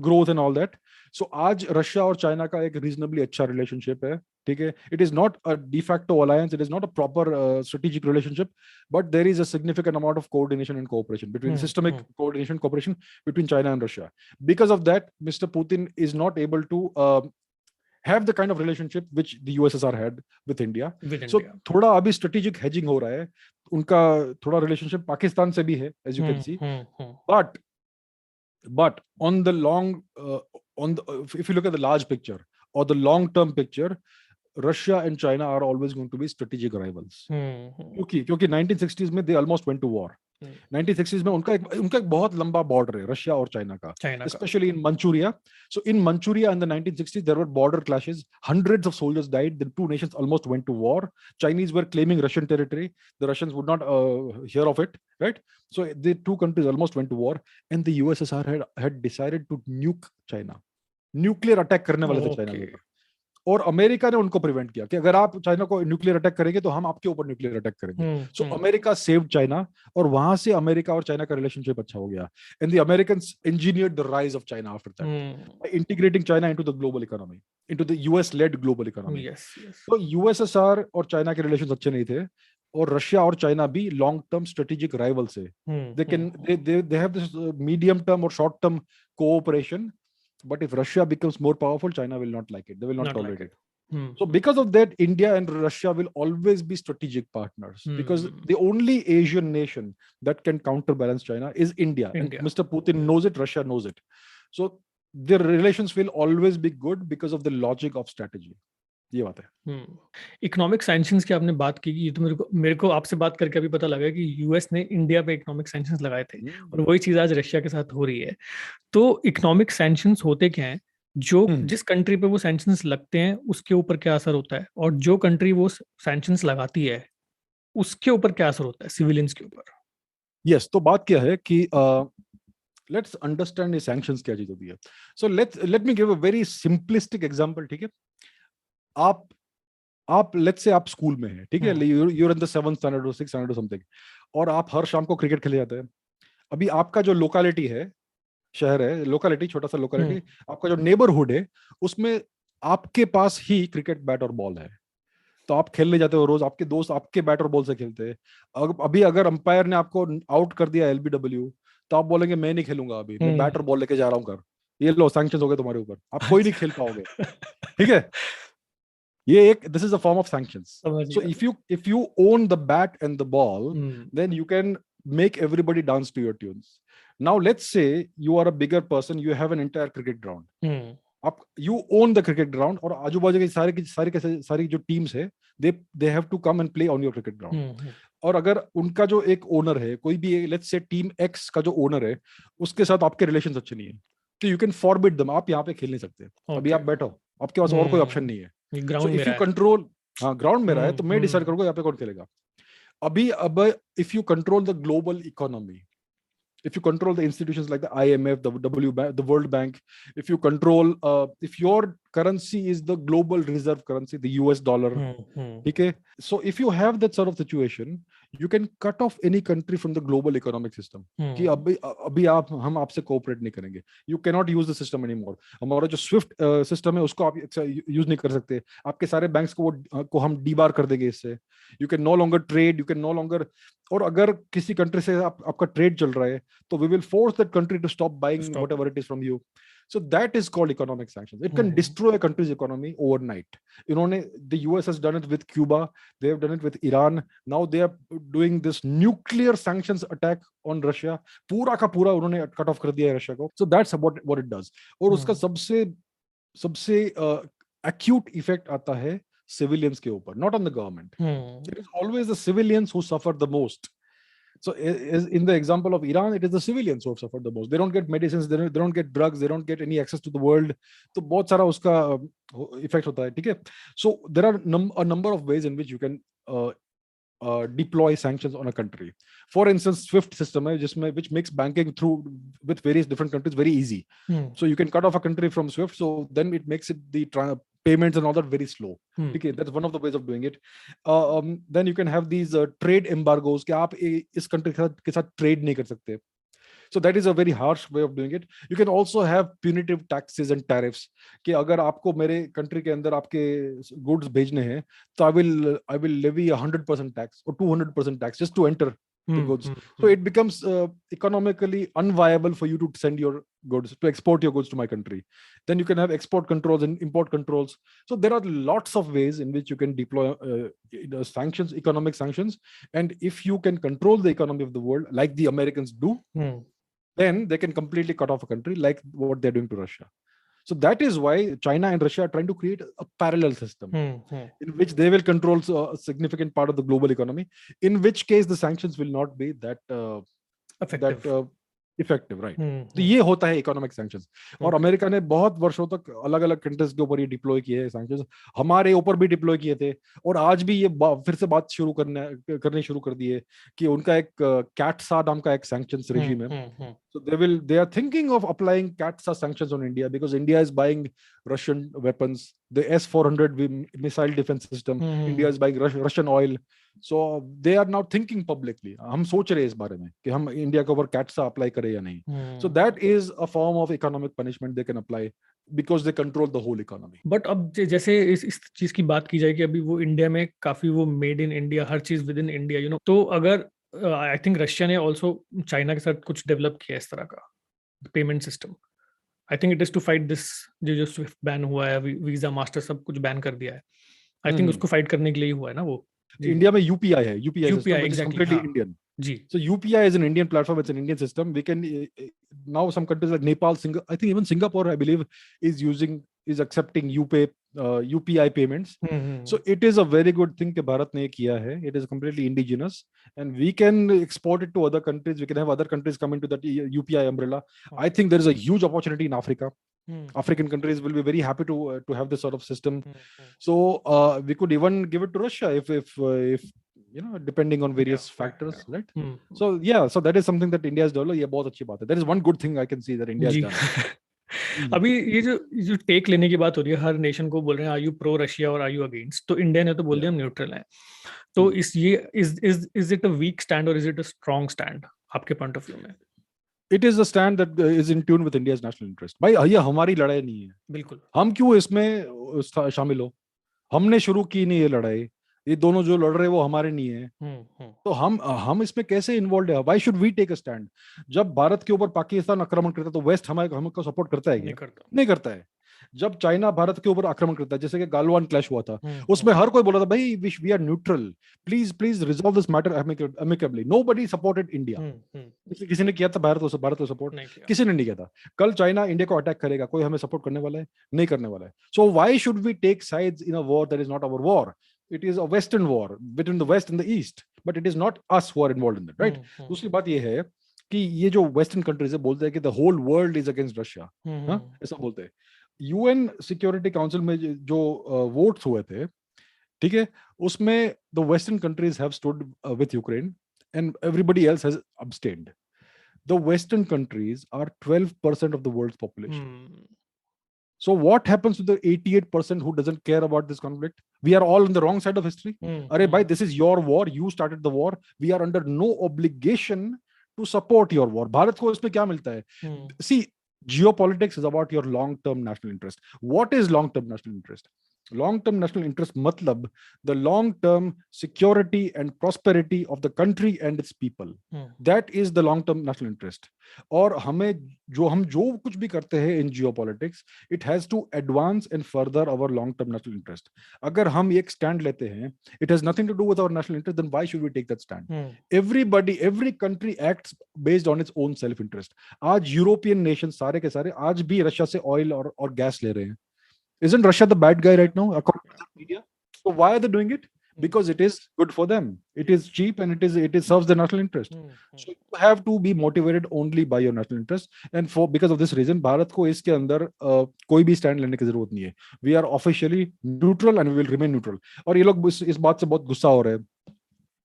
growth and all that. So आज Russia और China का एक reasonably अच्छा relationship है, ठीक है. It is not a de facto alliance, it is not a proper strategic relationship, but there is a significant amount of coordination and cooperation between systemic coordination cooperation between China and Russia. Because of that, Mr. Putin is not able to have the kind of relationship which the USSR had with India. So थोड़ा अभी strategic hedging हो रहा है. उनका थोड़ा relationship Pakistan से भी है, as you can see. But on the long, if you look at the large picture or the long-term picture, Russia and China are always going to be strategic rivals. क्योंकि 1960s में they almost went to war. 1960s में उनका एक बहुत लंबा border है Russia और China का, especially in Manchuria. So in Manchuria in the 1960s there were border clashes. Hundreds of soldiers died. The two nations almost went to war. Chinese were claiming Russian territory. The Russians would not hear of it, right? So the two countries almost went to war, and the USSR had decided to nuke China. Nuclear attack करने वाले थे China के ऊपर. और America ने उनको prevent किया कि अगर आप चाइना को न्यूक्लियर अटैक करेंगे तो हम आपके ऊपर न्यूक्लियर अटैक करेंगे. सो अमेरिका सेव्ड चाइना, और वहां से अमेरिका और चाइना का रिलेशनशिप अच्छा हो गया. And the Americans engineered the rise of China after that, integrating China into the global economy, into the US led global economy. तो यूएसएसआर और चाइना के रिलेशंस अच्छे नहीं थे, और रशिया और चाइना भी लॉन्ग टर्म स्ट्रेटेजिक राइवल्स है. They have this medium term और short term cooperation. But if Russia becomes more powerful, China will not like it. They will not tolerate it. So because of that, India and Russia will always be strategic partners, because the only Asian nation that can counterbalance China is India. And Mr. Putin knows it, Russia knows it. So their relations will always be good because of the logic of strategy. ये बात है. Economic sanctions की आपने बात की, ये तो मेरे को आपसे बात करके अभी पता लगा कि यूएस ने इंडिया पे इकोनॉमिक सैंक्शंस लगाए थे, और वही चीज आज रशिया के साथ हो रही है. तो इकोनॉमिक सैंक्शंस होते क्या हैं? जो जिस कंट्री पे वो सैंक्शंस लगते हैं उसके ऊपर क्या असर होता है, और जो कंट्री वो सैंक्शंस लगाती है उसके ऊपर क्या असर होता है सिविलियंस के ऊपर? यस, तो बात क्या है कि लेट्स अंडरस्टैंड ये सैंक्शंस क्या चीज होती है. So let me give a very simplistic example. ठीक है, आप लेट्स से आप स्कूल में हैं, ठीक है, you're in the 7th standard or 6th standard or something, और आप हर शाम को क्रिकेट खेले जाते हैं. अभी आपका जो लोकेलिटी है, शहर है, लोकेलिटी, छोटा सा लोकेलिटी, आपका जो नेबरहुड है, उसमें आपके पास ही क्रिकेट बैट और बॉल है. तो आप खेलने जाते हो रोज, आपके दोस्त आपके बैट और बॉल से खेलते हैं. अभी अगर अंपायर ने आपको आउट कर दिया LBW, तो आप बोलेंगे मैं नहीं खेलूंगा, अभी मैं बैट और बॉल लेके जा रहा हूँ घर, ये लो सैंक्शंस हो गए तुम्हारे ऊपर, आप कोई नहीं खेल पाओगे. ठीक है, ये एक, this is a form of sanctions. So if you own the bat and the ball, then you can make everybody dance to your tunes. Now let's say you are a bigger person, you have an entire cricket ground. You own the cricket ground, और आजू बाजू की सारी जो teams है, they have to come and play on your cricket ground. और अगर उनका जो एक ओनर है, कोई भी let's say टीम X का जो ओनर है, उसके साथ आपके रिलेशंस अच्छे नहीं है, तो you can forbid them. आप यहाँ पे खेल नहीं सकते. अभी आप बैठो, आपके पास और कोई ऑप्शन नहीं है. So if you control, ground मेरा है, तो मैं डिसाइड करूंगा यहाँ पे कौन खेलेगा. अब if you control the global economy, if you control the institutions like the IMF, the World Bank, if you control, if your currency is the global reserve currency, the US dollar, okay, so if you have that sort of situation, you can cut off any country from the global economic system. कि अभी हम आपसे cooperate नहीं करेंगे. You cannot use the system anymore. हमारा जो Swift system है उसको आप यूज नहीं कर सकते. आपके सारे बैंक्स को हम डीबार कर देंगे इससे. You can no longer trade, you can no longer, और अगर किसी कंट्री से आपका ट्रेड चल रहा है, तो we will force that country to stop buying whatever it is from you. So that is called economic sanctions. It can destroy a country's economy overnight. The US has done it with Cuba. They have done it with Iran. Now they are doing this nuclear sanctions attack on Russia. पूरा का पूरा उन्होंने cut off कर दिया है Russia को. So that's what it does. और उसका सबसे acute effect आता है civilians के ऊपर, not on the government. It is always the civilians who suffer the most. So in the example of Iran, it is the civilians who have suffered the most. They don't get medicines, they don't get drugs, they don't get any access to the world. तो बहुत सारा उसका effect होता है, ठीक है. So there are a number of ways in which you can deploy sanctions on a country. For instance, SWIFT system है जिसमें which makes banking with various different countries very easy. So you can cut off a country from SWIFT, so then it makes it the payments and all that very slow. Okay, that's one of the ways of doing it. Then you can have these trade embargoes कि आप इस country के साथ trade नहीं कर सकते. So that is a very harsh way of doing it. You can also have punitive taxes and tariffs कि अगर आपको मेरे country के अंदर आपके goods भेजने हैं तो I will levy 100% tax or 200% tax just to enter the goods. So it becomes economically unviable for you to send your goods, to export your goods to my country. Then you can have export controls and import controls. So there are lots of ways in which you can deploy sanctions, economic sanctions. And if you can control the economy of the world like the Americans do, then they can completely cut off a country like what they're doing to Russia. So that is why China and Russia are trying to create a parallel system in which they will control a significant part of the global economy, in which case the sanctions will not be that effective, right? तो ये होता है economic sanctions. और America ने बहुत वर्षों तक अलग अलग कंट्रीज के ऊपर ये डिप्लॉय किए हैं सैंक्शंस, हमारे ऊपर भी डिप्लॉय किए थे, और आज भी ये फिर से बात करने शुरू कर दिए कि उनका एक कैटसा नाम का एक सैंक्शंस रेजिम है. So they are thinking of applying CATSA sanctions on India because India is buying Russian weapons, the S-400 missile defense system. India is buying Russian oil. So they are now thinking publicly. हम सोच रहे हैं इस बारे में कि हम India के ऊपर CATSA apply करें या नहीं. So that is a form of economic punishment they can apply because they control the whole economy. But अब जैसे इस चीज की बात की जाए कि अभी वो इंडिया में काफी वो मेड इन इंडिया, हर चीज with in India, you know, तो अगर आई थिंक रशिया ने ऑल्सो चाइना के साथ कुछ डेवलप किया इस तरह का payment system. I think it is to fight this जो स्विफ्ट बैन हुआ है, वीजा मास्टर सब कुछ बैन कर दिया है. आई थिंक उसको फाइट करने के लिए ही हुआ है ना वो. इंडिया में यूपीआई है, UPI system is completely Indian. जी. So UPI is an Indian platform. It's an Indian system. We can now some countries like Nepal, I think even Singapore, I believe, is accepting UPI payments. So it is a very good thing that Bharat ne kiya hai. It is completely indigenous, and we can export it to other countries. We can have other countries come into that UPI umbrella. I think there is a huge opportunity in Africa. African countries will be very happy to have this sort of system. So we could even give it to Russia if you know, depending on various factors, right? So yeah, so that is something that India has developed. ये बहुत अच्छी बात है. That is one good thing I can see that India has done. अभी ये जो take लेने की बात हो रही है, हर नेशन को बोल रहे हैं आर यू प्रो रशिया और आर यू अगेंस्ट, तो इंडिया ने तो बोल दिया हम न्यूट्रल हैं. तो is it a weak stand और is it a strong stand आपके पॉइंट ऑफ व्यू में? It is a stand that is in tune with India's national interest. भाई ये हमारी लड़ाई नहीं है. बिल्कुल. हम क्यों इसमें शामिल हो? हमने शुरू की नहीं ये लड़ाई. ये दोनों जो लड़ रहे हैं वो हमारे नहीं है. तो हम इसमें कैसे इन्वॉल्व है? Why should we take a stand? जब भारत के ऊपर पाकिस्तान आक्रमण करता है तो वेस्ट हमको सपोर्ट करता है? नहीं करता है. जब चाइना भारत के ऊपर आक्रमण करता है, जैसे कि गालवान क्लैश हुआ था, उसमें हर कोई बोला था भाई we are neutral, please resolve this matter amicably. Nobody supported India. किसी ने किया था भारत को सपोर्ट? किसी ने नहीं किया था. कल चाइना इंडिया को अटैक करेगा, कोई हमें सपोर्ट करने वाला है? नहीं करने वाला है. So why should we take sides in a war that is not our war? It is a Western war between the West and the East, but it is not us who are involved in that, right? दूसरी बात ये है कि ये जो Western countries है बोलते हैं कि the whole world is against Russia, ऐसा बोलते हैं. UN Security Council में जो votes हुए थे, ठीक है, उसमें the Western countries have stood with Ukraine and everybody else has abstained. The Western countries are 12% of the world's population. So what happens to the 88% who doesn't care about this conflict? We are all on the wrong side of history. Arey bhai, this is your war. You started the war. We are under no obligation to support your war. Bharat ko isme kya milta hai? See, geopolitics is about your long-term national interest. What is long-term national interest? Long-term national interest matlab the long-term security and prosperity of the country and its people. That is the long-term national interest. और हम जो कुछ भी करते हैं in geopolitics, it has to advance and further our long-term national interest. अगर हम एक stand लेते हैं, it has nothing to do with our national interest, then why should we take that stand? Every country acts based on its own self-interest. आज European nations सारे के सारे आज भी रशिया से oil और gas ले रहे हैं. Isn't Russia the bad guy right now, according to the media? So why are they doing it? Because it is good for them. It is cheap and it serves their national interest. So you have to be motivated only by your national interest. And because of this reason, Bharat को इसके अंदर कोई भी stand लेने की जरूरत नहीं है. We are officially neutral and we will remain neutral. और ये लोग इस बात से बहुत गुस्सा हो रहे हैं.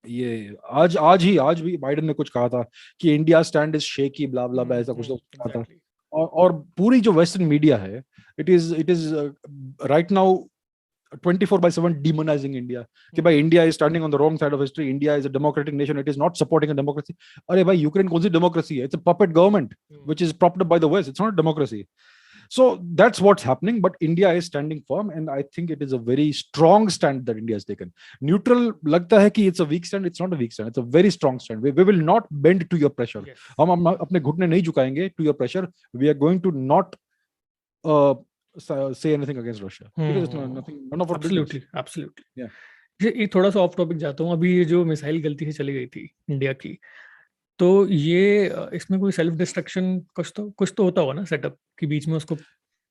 ये आज भी बाइडेन ने कुछ कहा था कि इंडिया स्टैंड इज शेकी ब्ला ब्ला ब्ला, ऐसा कुछ कहा था. और पूरी जो वेस्टर्न मीडिया है, it is right now 24/7 demonizing India कि भाई India is standing on the wrong side of history, India is a democratic nation, it is not supporting a democracy. अरे भाई यूक्रेन कौन सी डेमोक्रेसी है? It's a puppet government which is propped up by the West. It's not a democracy. So that's what's happening, but India is standing firm, and I think it is a very strong stand that India has taken. Neutral लगता है कि it's a weak stand. It's not a weak stand. It's a very strong stand. We will not bend to your pressure. Yes. हम अपने घुटने नहीं झुकाएंगे to your pressure. We are going to not uh, say anything against Russia. Because it's nothing, none of our Absolutely, business. absolutely. Yeah. ये थोड़ा सा of topic जाता हूँ. अभी ये जो मिसाइल गलती से चली गई थी इंडिया की, तो ये इसमें कोई सेल्फ डिस्ट्रक्शन कुछ तो होता होगा ना सेटअप कि बीच में उसको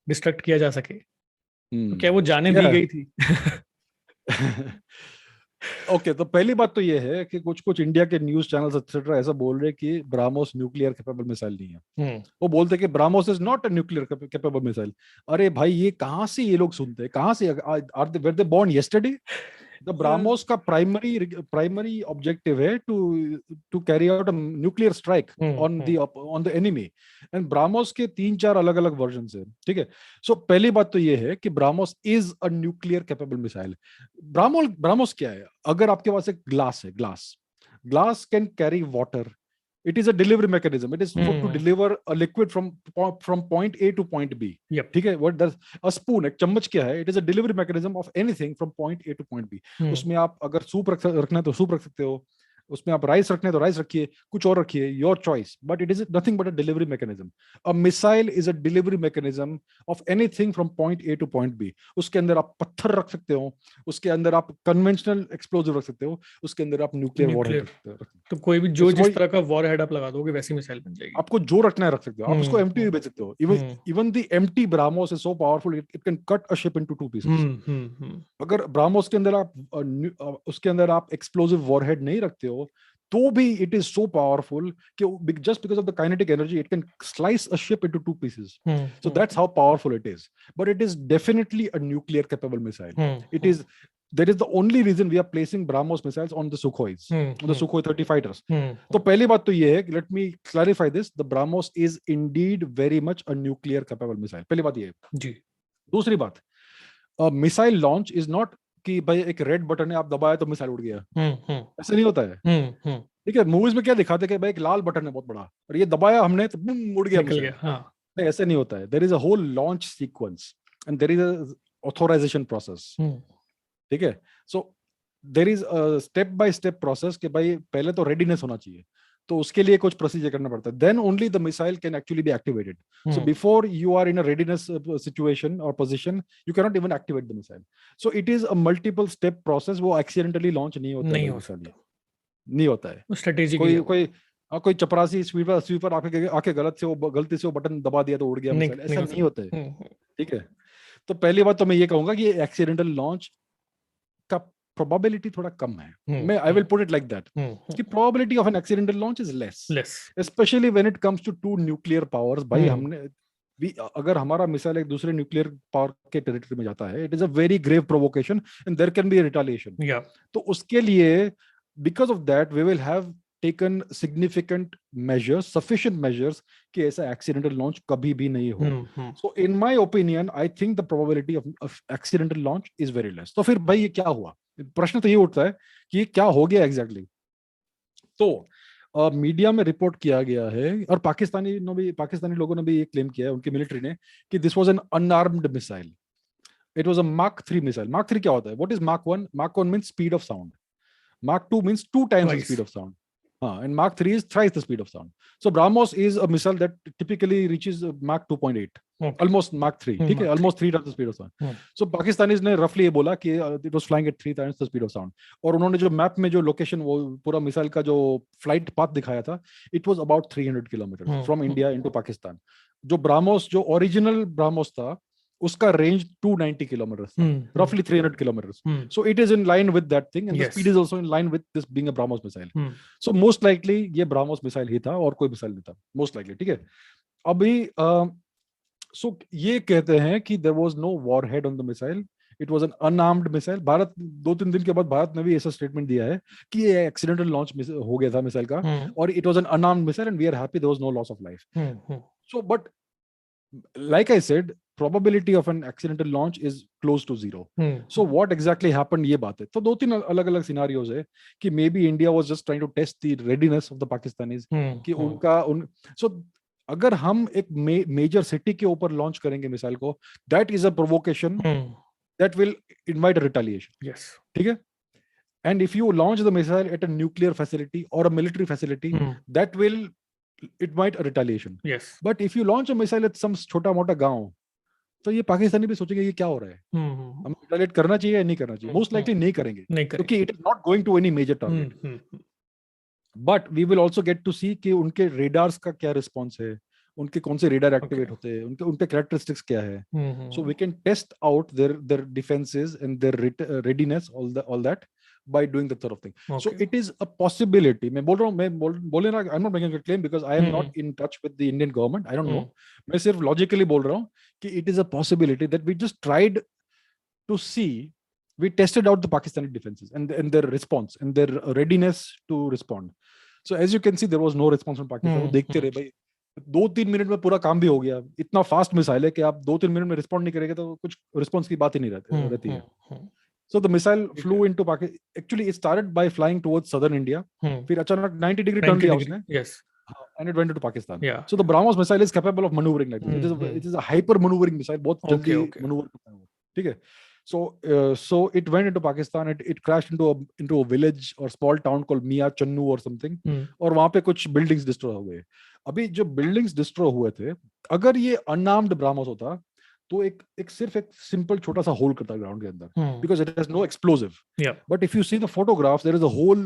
डिस्ट्रक्ट किया जा सके. तो क्या वो जाने दी गई थी? ओके, तो पहली बात तो ये है कि कुछ इंडिया के न्यूज चैनल्स एक्सेट्रा ऐसा बोल रहे कि ब्राह्मोस न्यूक्लियर कैपेबल मिसाइल नहीं है. वो बोलते कि BrahMos is not a nuclear capable missile. अरे भाई, ये कहाँ से ये लोग सुनते हैं? कहाँ से? Are they born yesterday? The BrahMos का primary objective है to carry out a nuclear strike on the enemy. And BrahMos के 3-4 अलग-अलग versions है, ठीक है. So पहली बात तो ये है कि BrahMos is a nuclear capable missile. BrahMos क्या है? अगर आपके पास एक glass can carry water. It is a delivery mechanism. It is to deliver a liquid from point A to point B. Yep. ठीक है. What does a spoon, एक चम्मच क्या है? It is a delivery mechanism of anything from point A to point B. उसमें आप अगर soup रखना है तो सूप रख सकते हो. उसमें आप राइस रखने तो राइस रखिए, कुछ और रखिए, your choice. But it is nothing but a delivery mechanism. A missile is a delivery mechanism of anything from point A to point B. उसके अंदर आप पत्थर रख सकते हो, उसके अंदर आप कन्वेंशनल एक्सप्लोजिव रख सकते हो, उसके अंदर आप न्यूक्लियर वॉरहेड रख सकते हो. तो कोई भी जो जिस तरह का वॉरहेड आप लगा दोगे वैसी मिसाइल बन जाएगी. आपको जो रखना है रख सकते हो. आप उसको एम्प्टी भी भेज सकते हो. Even the empty BrahMos is so powerful it can cut a ship into 2 pieces. अगर ब्राह्मोस के अंदर आप उसके अंदर आप एक्सप्लोजिव वॉरहेड नहीं रखते हो तो भी it is so powerful कि just because of the kinetic energy it can slice a ship into 2 pieces. So that's how powerful it is. But it is definitely a nuclear capable missile. That is the only reason we are placing BrahMos missiles on the Sukhois, on the Sukhoi 30 fighters. तो पहली बात तो ये है कि let me clarify this, the BrahMos is indeed very much a nuclear capable missile. पहली बात ये है जी. दूसरी बात, missile launch is not कि भाई एक रेड बटन है, आप दबाए तो मिसाइल उड़ गया. ऐसा नहीं होता है. ठीक है. मूवीज में क्या दिखाते हैं कि भाई एक लाल बटन है बहुत बड़ा और ये दबाया हमने तो बूम उड़ गया मिसाइल. नहीं, ऐसा नहीं होता है. There is a whole launch sequence and there is a authorization process. ठीक है. So there is a step by step process कि भाई पहले तो रेडीनेस होना चाहिए, तो उसके लिए कुछ प्रोसीजर करना पड़ता है. Then only the missile can actually be activated. So before you are in a readiness situation और position you can not even activate the missile. So it is a multiple step process. वो accidentally launch नहीं होता है. नहीं होता है. कोई कोई चपरासी स्वीपर आके गलती से वो बटन दबा दिया तो उड़ गया मिसाइल. ऐसा नहीं होता है. ठीक है. तो पहली बात तो मैं ये कहूंगा कि एक्सीडेंटल लॉन्च का प्रोबेबिलिटी थोड़ा कम है. मैं I will put it like that कि probability of an accidental launch is less, specially when it comes to 2 nuclear powers. भाई हमने अगर हमारा मिसाइल एक दूसरे न्यूक्लियर पावर के टेरिटरी में जाता है, it is a very grave provocation and there can be a retaliation. तो उसके लिए because of that we will have taken significant measures, sufficient measures कि ऐसा accidental launch कभी भी नहीं हो. So in my opinion, I think the probability of accidental launch is very less. तो फिर भाई ये क्या हुआ? प्रश्न तो ये उठता है कि ये क्या हो गया एग्जैक्टली. तो मीडिया में रिपोर्ट किया गया है और पाकिस्तानी लोगों ने भी ये क्लेम किया है, उनकी मिलिट्री ने, कि this was an unarmoured missile. It was a Mach 3 missile. Mach 3 क्या होता है? What is Mach 1? Mach 1 means speed of sound. Mach 2 means 2 times the speed of sound. And Mach 3 is thrice the speed of sound. So BrahMos is a missile that typically reaches Mach 2.8. Almost Mach 3. ठीक है. Almost 3 times the speed of sound. So Pakistanis ने roughly ये बोला कि it was flying at 3 times the speed of sound. और उन्होंने जो map में जो लोकेशन, वो पूरा मिसाइल का जो फ्लाइट पाथ दिखाया था, it was about 300 kilometers from India into Pakistan. जो BrahMos, जो ओरिजिनल BrahMos था, उसका range 290 kilometres, roughly 300 kilometers. So it is in line with that thing, and the speed is also in line with this being a BrahMos missile. So most likely ये BrahMos missile ही था और कोई missile नहीं था, most likely. ठीक है. अभी so ये कहते हैं कि there was no warhead on the missile. It was an unarmed missile. Bharat 2-3 दिन के बाद भारत ने भी ऐसा स्टेटमेंट दिया है कि ये एक्सीडेंटल लॉन्च हो गया था मिसाइल का, और it was an unarmed missile and we are happy there was no loss of life. So but like I said, probability of an accidental launch is close to zero. So what exactly happened, ये बात है. तो दो तीन अलग-अलग scenarios है कि maybe India was just trying to test the readiness of the Pakistanis कि so अगर हम एक major city के ऊपर launch करेंगे मिसाइल को, that is a provocation that will invite a retaliation. Yes. ठीक है? And if you launch the missile at a nuclear facility or a military facility, that will invite a retaliation. Yes. But if you launch a missile at some छोटा मोटा गांव, तो ये पाकिस्तानी भी सोचेंगे ये क्या हो रहा है, हम रिटेलिएट करना चाहिए या नहीं करना चाहिए. मोस्ट लाइकली नहीं करेंगे क्योंकि it is not going to any major target. But we will also get to see कि उनके रेडार्स का क्या रिस्पॉन्स है, उनके कौन से रेडार एक्टिवेट होते हैं, उनके कैरेक्टरिस्टिक्स क्या है. So we can test out their defences and their readiness, all that, by doing that sort of thing. So it is a possibility. मैं बोल रहा हूँ, I'm not making a claim because I am not in touch with the Indian government. I don't know. मैं सिर्फ logically बोल रहा हूँ कि it is a possibility that we just tried to see, we tested out the Pakistani defenses and their response and their readiness to respond. So as you can see, there was no response from Pakistan. वो देखते रहे भाई, 2-3 minute में पूरा काम भी हो गया. इतना फास्ट मिसाइल है कि आप 2-3 मिनट में रिस्पॉन्ड नहीं करेंगे तो कुछ रिस्पॉन्स की बात ही नहीं रहती है. So the missile flew into Pakistan. Actually, it started by flying towards southern India. फिर अचानक 90 degree turn लिया उसने. Yes. And it went into Pakistan. Yeah. So the BrahMos missile is capable of maneuvering like this. It is a hyper maneuvering missile. बहुत जल्दी maneuver करता है वो. ठीक है. So it went into Pakistan. It crashed into a village or small town called Mia Channu or something. और वहाँ पे कुछ buildings destroy हुए. अभी जो buildings destroy हुए थे, अगर ये unarmed BrahMos होता तो एक सिर्फ एक सिंपल छोटा सा होल करता ग्राउंड के अंदर, because it has no explosive. But if you see the photographs, there is a whole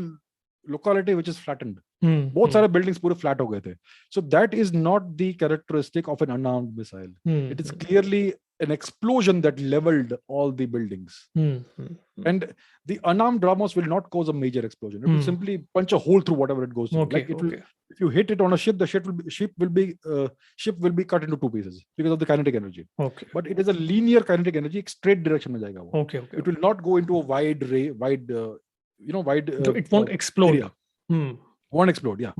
locality which is flattened. बहुत सारे buildings पूरे flat हो गए थे. So that is not the characteristic of an unarmed missile. It is clearly an explosion that leveled all the buildings. And the unarmed BrahMos will not cause a major explosion. It will simply punch a hole through whatever it goes through. Like it will, if you hit it on a ship, the ship will be cut into two pieces because of the kinetic energy. But it is a linear kinetic energy, straight direction में जाएगा वो. It will not go into a wide so it won't explode. Won't explode, yeah.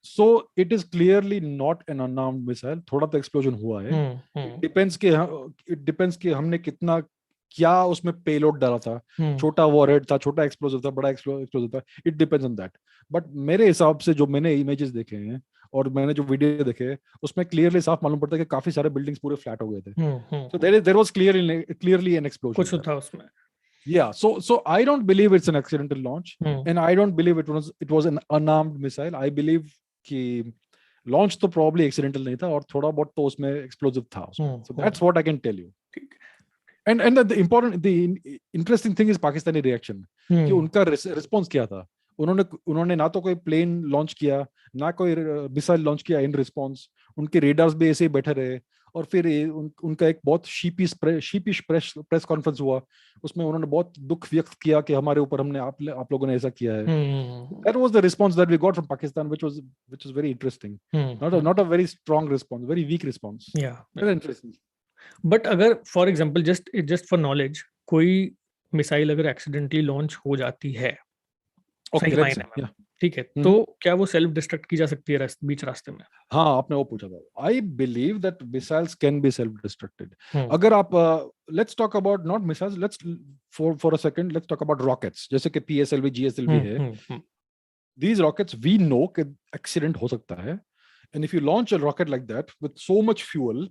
So it is clearly not an unarmed missile. थोड़ा तो explosion हुआ है. It depends कि हमने कितना क्या उसमें पेलोड डाला था. छोटा वॉरहेड था, छोटा एक्सप्लोसिव था, बड़ा एक्सप्लोसिव था. It depends on that. But मेरे हिसाब से जो मैंने इमेजेस देखे हैं और मैंने जो वीडियो देखे हैं उसमें क्लियरली साफ मालूम पड़ता है कि काफी सारे बिल्डिंग्स पूरे फ्लैट हो गए थे. So there was clearly an explosion. कुछ था उसमें. Yeah, so I don't believe it's an accidental launch, and I don't believe it was an unarmed missile. I believe कि launch तो probably accidental नहीं था और थोड़ा बहुत तो उसमें explosive था. So that's what I can tell you. And the interesting thing is Pakistani reaction. कि उनका response क्या था. उन्होंने ना तो कोई प्लेन लॉन्च किया, ना कोई मिसाइल लॉन्च किया इन रिस्पॉन्स. उनके रेडार्स भी ऐसे ही बैठे रहे और फिर उनका एक बहुत शीपिश प्रेस कॉन्फ्रेंस हुआ. उसमें उन्होंने बहुत दुख व्यक्त किया कि हमारे ऊपर आप लोगों ने ऐसा किया है. That was the response that we got from Pakistan, which was very interesting. Not a very strong response, very weak response. Yeah, very interesting. But अगर for example just for knowledge, कोई मिसाइल अगर accidentally launch हो जाती है सही मायने में, ठीक है, तो क्या वो सेल्फ डिस्ट्रक्ट की जा सकती है बीच रास्ते में? हाँ, आपने वो पूछा था. I believe that missiles can be self distracted. अगर आप let's talk about not missiles, let's for a second let's talk about rockets, जैसे कि पीएसएलवी जीएसएलवी है. दीज रॉकेट्स वी नो कि एक्सीडेंट हो सकता है. And if you launch a rocket like that with so much fuel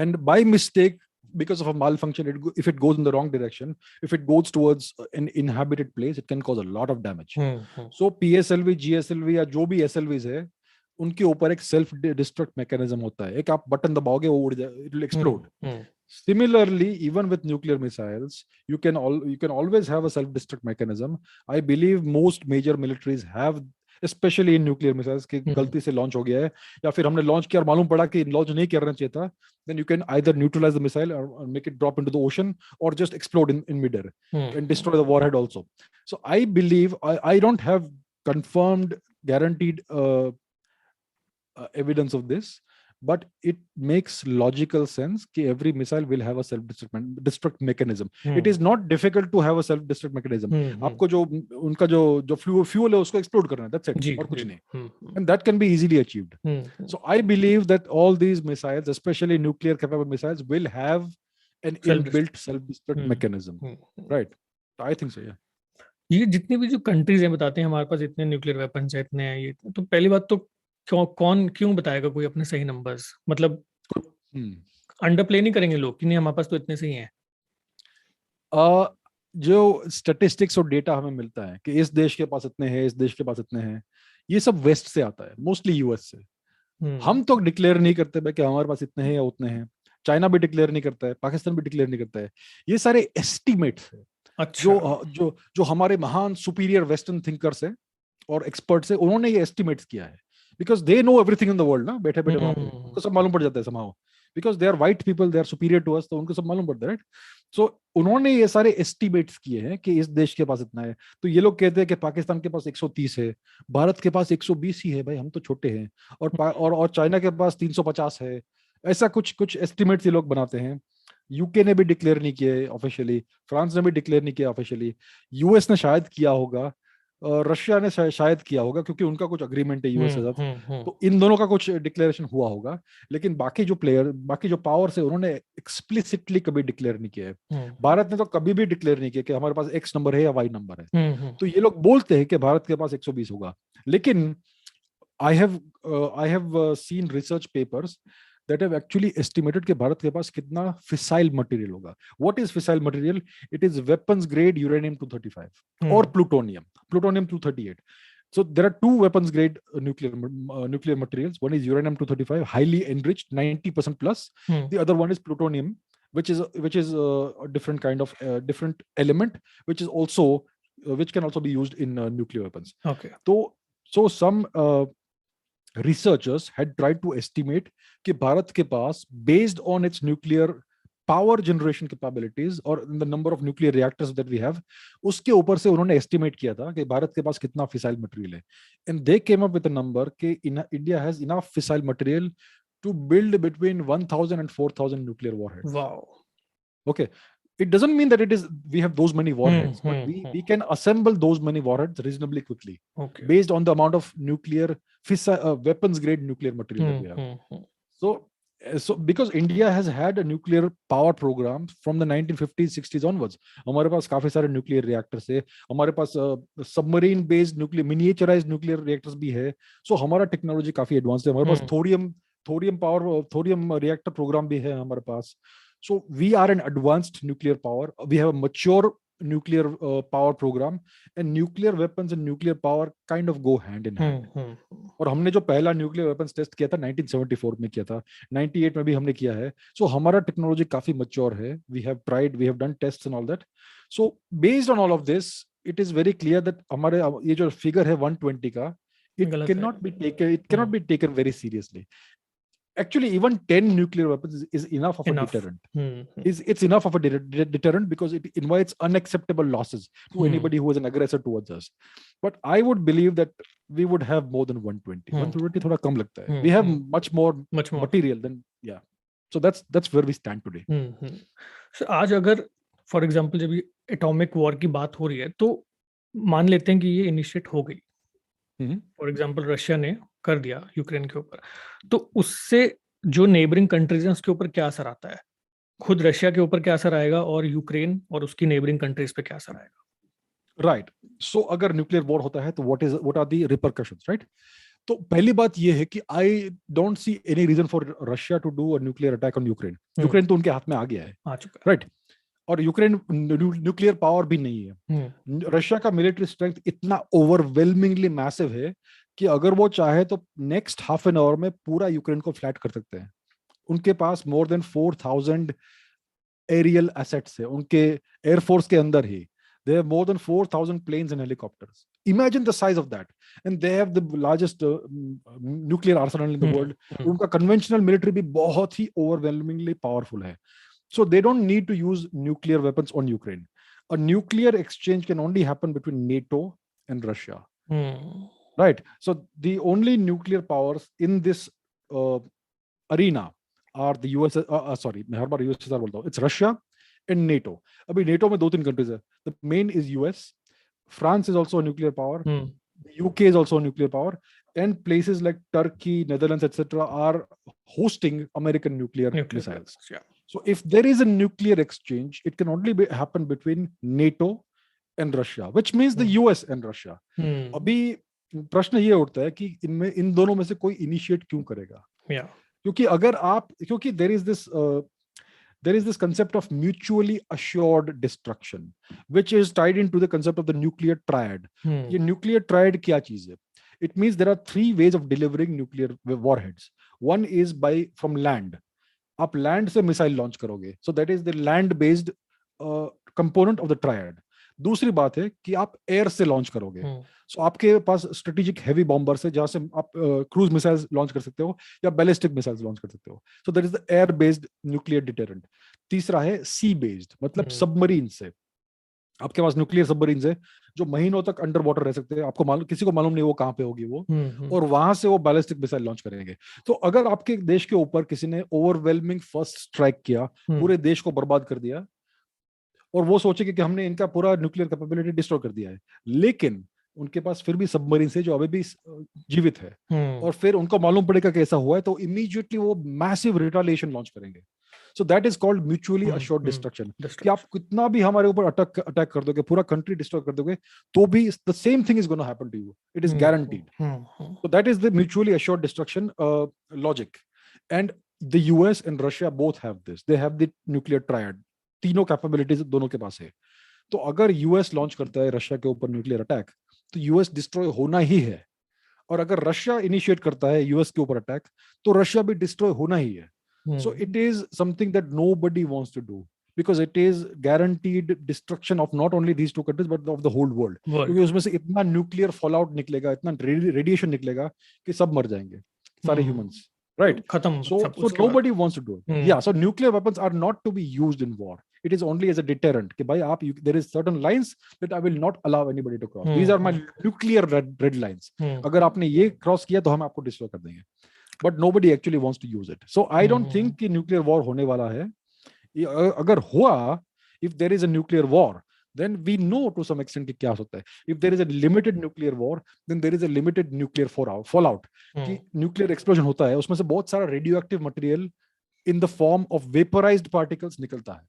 and by mistake, because of a malfunction, if it goes in the wrong direction, if it goes towards an inhabited place, it can cause a lot of damage. So PSLV, GSLV या जो भी SLVs है, उनके ऊपर एक self destruct mechanism होता है. एक आप बटन दबाओगे वो उड़ जाए, it will explode. Similarly, even with nuclear missiles, you can always have a self destruct mechanism. I believe most major militaries have, especially in nuclear missiles, कि गलती से लॉन्च हो गया है या फिर हमने लॉन्च किया और मालूम पड़ा कि लॉन्च नहीं करना चाहिए था, then you can either neutralize the missile or make it drop into the ocean or just explode in midair and destroy the warhead also. So I believe, I don't have confirmed, guaranteed evidence of this, but it makes logical sense कि every missile will have a self-destruct mechanism. It is not difficult to have a self-destruct mechanism. आपको जो उनका जो fuel है उसको explode करना है, that's it, और कुछ नहीं. And that can be easily achieved. So I believe that all these missiles, especially nuclear capable missiles, will have an inbuilt self-destruct mechanism. Right? I think so, yeah. ये जितनी भी जो countries हैं बताते हैं हमारे पास इतने न्यूक्लियर वेपन्स हैं, इतने हैं, ये तो पहली बात तो क्यों बताएगा कोई अपने सही नंबर्स? मतलब अंडर प्ले नहीं करेंगे लोग कि नहीं हमारे पास तो इतने से ही हैं? जो स्टैटिस्टिक्स और डेटा हमें मिलता है कि इस देश के पास इतने हैं, इस देश के पास इतने हैं, ये सब वेस्ट से आता है, मोस्टली यूएस से. हम तो डिक्लेयर नहीं करते भाई कि हमारे पास इतने हैं या उतने हैं. चाइना भी डिक्लेयर नहीं करता है, पाकिस्तान भी डिक्लेयर नहीं करता है. ये सारे एस्टिमेट्स है. अच्छा. जो हमारे महान सुपीरियर वेस्टर्न थिंकर्स है और एक्सपर्ट्स है, उन्होंने ये एस्टिमेट्स किया है, because they know everything in the world ना. बैठे बैठे वहां पे उनको सब मालूम पड़ जाता है somehow, because they are white people, they are superior to us, तो उनको सब मालूम पड़ता है, राइट. सो उन्होंने ये सारे एस्टिमेट्स किए हैं कि इस देश के पास इतना है. तो ये लोग कहते हैं कि पाकिस्तान के पास 130 है, भारत के पास 120 ही है, भाई हम तो छोटे हैं, और चाइना के पास 350 है. ऐसा कुछ एस्टिमेट्स ये लोग बनाते हैं. यूके ने भी डिक्लेयर नहीं किया ऑफिशियली, फ्रांस ने भी डिक्लेयर नहीं किया ऑफिशियली, यूएस ने शायद किया होगा, रशिया ने शायद किया होगा क्योंकि उनका कुछ अग्रीमेंट है यूएस के साथ. तो इन दोनों का कुछ डिक्लेरेशन हुआ होगा, लेकिन बाकी जो पावर्स है उन्होंने एक्सप्लिसिटली कभी डिक्लेयर नहीं किया है. भारत ने तो कभी भी डिक्लेयर नहीं किया कि हमारे पास एक्स नंबर है या वाई नंबर है. तो ये लोग बोलते हैं कि भारत के पास 120 होगा, लेकिन I have seen research papers that have actually estimated कि भारत के पास कितना fissile material होगा. What is fissile material? It is weapons grade uranium 235 or plutonium 238. So there are two weapons grade nuclear materials. One is uranium 235, highly enriched, 90% plus. The other one is plutonium, which is a different kind of different element, which can also be used in nuclear weapons. Okay. So some researchers had tried to estimate कि भारत के पास based on its nuclear power generation capabilities or the number of nuclear reactors that we have, उसके ऊपर से उन्होंने estimate किया था कि भारत के पास कितना fissile material है. And they came up with a number कि India has enough fissile material to build between 1,000 and 4,000 nuclear warheads. Wow. Okay. It doesn't mean that we have those many warheads, but we can assemble those many warheads reasonably quickly, okay, based on the amount of nuclear weapons grade nuclear material that we have. So because India has had a nuclear power program from the 1950s 60s onwards, हमारे पास काफी सारे nuclear reactors है, हमारे पास submarine based nuclear miniaturized nuclear reactors भी है. So हमारा technology काफी advanced है, हमारे पास thorium reactor program भी है हमारे पास. So we are an advanced nuclear power. We have a mature nuclear power program, and nuclear weapons and nuclear power kind of go hand in hand. और हमने जो पहला nuclear weapons test किया था 1974 में किया था, 98 में भी हमने किया है. So हमारा technology काफी mature है. We have done tests and all that. So based on all of this, it is very clear that हमारे ये जो figure है 120 का, it cannot be taken very seriously. Actually, even 10 nuclear weapons is enough of a deterrent. It's enough of a deterrent because it invites unacceptable losses to anybody who is an aggressor towards us. But I would believe that we would have more than 120. 120 थोड़ा कम लगता है. We have much more material than, yeah. So that's where we stand today. So आज अगर for example जब atomic war की बात हो रही है तो मान लेते हैं कि ये इनिशिएट हो गई. फॉर एग्जाम्पल रशिया ने कर दिया यूक्रेन के ऊपर, तो उससे जो नेबरिंग कंट्रीज हैं उसके ऊपर क्या असर आता है? खुद रशिया के ऊपर क्या असर आएगा और यूक्रेन और उसकी नेबरिंग कंट्रीज पे क्या असर आएगा? राइट. सो अगर न्यूक्लियर वॉर होता है तो what are the repercussions, right? तो पहली बात ये है कि I don't see any reason for Russia to do a nuclear attack on Ukraine. Ukraine तो उनके हाथ में आ गया है, आ चुका है, राइट? और यूक्रेन न्यूक्लियर पावर भी नहीं है. रशिया का मिलिट्री स्ट्रेंथ इतना ओवरवेलमिंगली मैसिव है कि अगर वो चाहे तो नेक्स्ट हाफ एन आवर में पूरा यूक्रेन को फ्लैट कर सकते हैं. उनके पास मोर देन 4,000 एरियल एसेट्स है उनके एयरफोर्स के अंदर ही. They have more than 4,000 planes and helicopters. Imagine the size of that. And they have the largest nuclear arsenal in the world. उनका conventional military भी बहुत ही overwhelmingly powerful है. So they don't need to use nuclear weapons on Ukraine. A nuclear exchange can only happen between NATO and Russia. Right? So the only nuclear powers in this arena are the US, sorry, मैं हर बार USSR बोलता हूँ, it's Russia and NATO. अभी NATO में 2-3 countries है. The main is US. France is also a nuclear power. The UK is also a nuclear power, and places like Turkey, Netherlands, etc. are hosting American nuclear missiles. Yeah. So if there is a nuclear exchange, it can only happen between NATO and Russia, which means the US and Russia. अभी प्रश्न ये उठता है कि इनमें इन दोनों में से कोई इनिशिएट क्यों करेगा? क्योंकि अगर आप, क्योंकि there is this concept of mutually assured destruction, which is tied into the concept of the nuclear triad. ये nuclear triad क्या चीज है? It means there are 3 ways of delivering nuclear warheads. One is from land. आप land से missile launch करोगे, so that is the land based component of the triad. दूसरी बात है कि आप एयर से लॉन्च करोगे, सो आपके पास स्ट्रेटेजिक हेवी बॉम्बर्स है जहां से आप क्रूज मिसाइल्स लॉन्च कर सकते हो या बैलिस्टिक मिसाइल्स लॉन्च कर सकते हो, सो that is the air based nuclear deterrent. तीसरा है सी बेस्ड, मतलब सबमरीन से. आपके पास न्यूक्लियर सबमरीन है जो महीनों तक अंडर वाटर रह सकते हैं, आपको मालूम, किसी को मालूम नहीं वो कहां पे होगी वो, और वहां से वो बैलिस्टिक मिसाइल लॉन्च करेंगे. तो अगर आपके देश के ऊपर किसी ने ओवरवेलमिंग फर्स्ट स्ट्राइक किया, पूरे देश को बर्बाद कर दिया, और वो सोचे कि हमने इनका पूरा न्यूक्लियर कैपेबिलिटी डिस्ट्रॉय कर दिया है, लेकिन उनके पास फिर भी सबमरीन से जो अभी भी जीवित है, और फिर उनको मालूम पड़ेगा कि ऐसा हुआ है, तो इमीडिएटली वो मैसिव रिटालिएशन लॉन्च करेंगे. सो that is called mutually assured destruction. कि आप कितना भी हमारे ऊपर अटैक कर दोगे, पूरा कंट्री डिस्ट्रॉय कर दोगे, तो भी the same thing is gonna happen to you. It is guaranteed. So that is the mutually assured destruction logic. And the US and Russia both have this. They have the nuclear triad. तीनों capabilities दोनों के पास है. तो अगर US launch करता है Russia के ऊपर न्यूक्लियर अटैक, तो यूएस डिस्ट्रॉय होना ही है. और अगर रशिया इनिशिएट करता है यूएस के ऊपर अटैक, तो रशिया भी डिस्ट्रॉय होना ही है. So it is something that nobody wants to do, because it is guaranteed destruction of not only these two countries but of the whole world. क्योंकि उसमें से इतना न्यूक्लियर फॉलआउट निकलेगा, इतना रेडिएशन निकलेगा कि सब मर जाएंगे, सारे humans. Right. So nobody wants to do it. Yeah. So nuclear weapons are not to be used in war. It is only as a deterrent. कि भाई आप, there is certain lines that I will not allow anybody to cross. These are my nuclear red lines. अगर आपने ये cross किया तो हम आपको destroy कर देंगे. But nobody actually wants to use it. So I don't think कि nuclear war होने वाला है. अगर हुआ, if there is a nuclear war, then we know to some extent कि क्या होता है. If there is a limited nuclear war, then there is a limited nuclear fallout. कि nuclear explosion होता है, उसमें से बहुत सारा radioactive material in the form of vaporized particles निकलता है,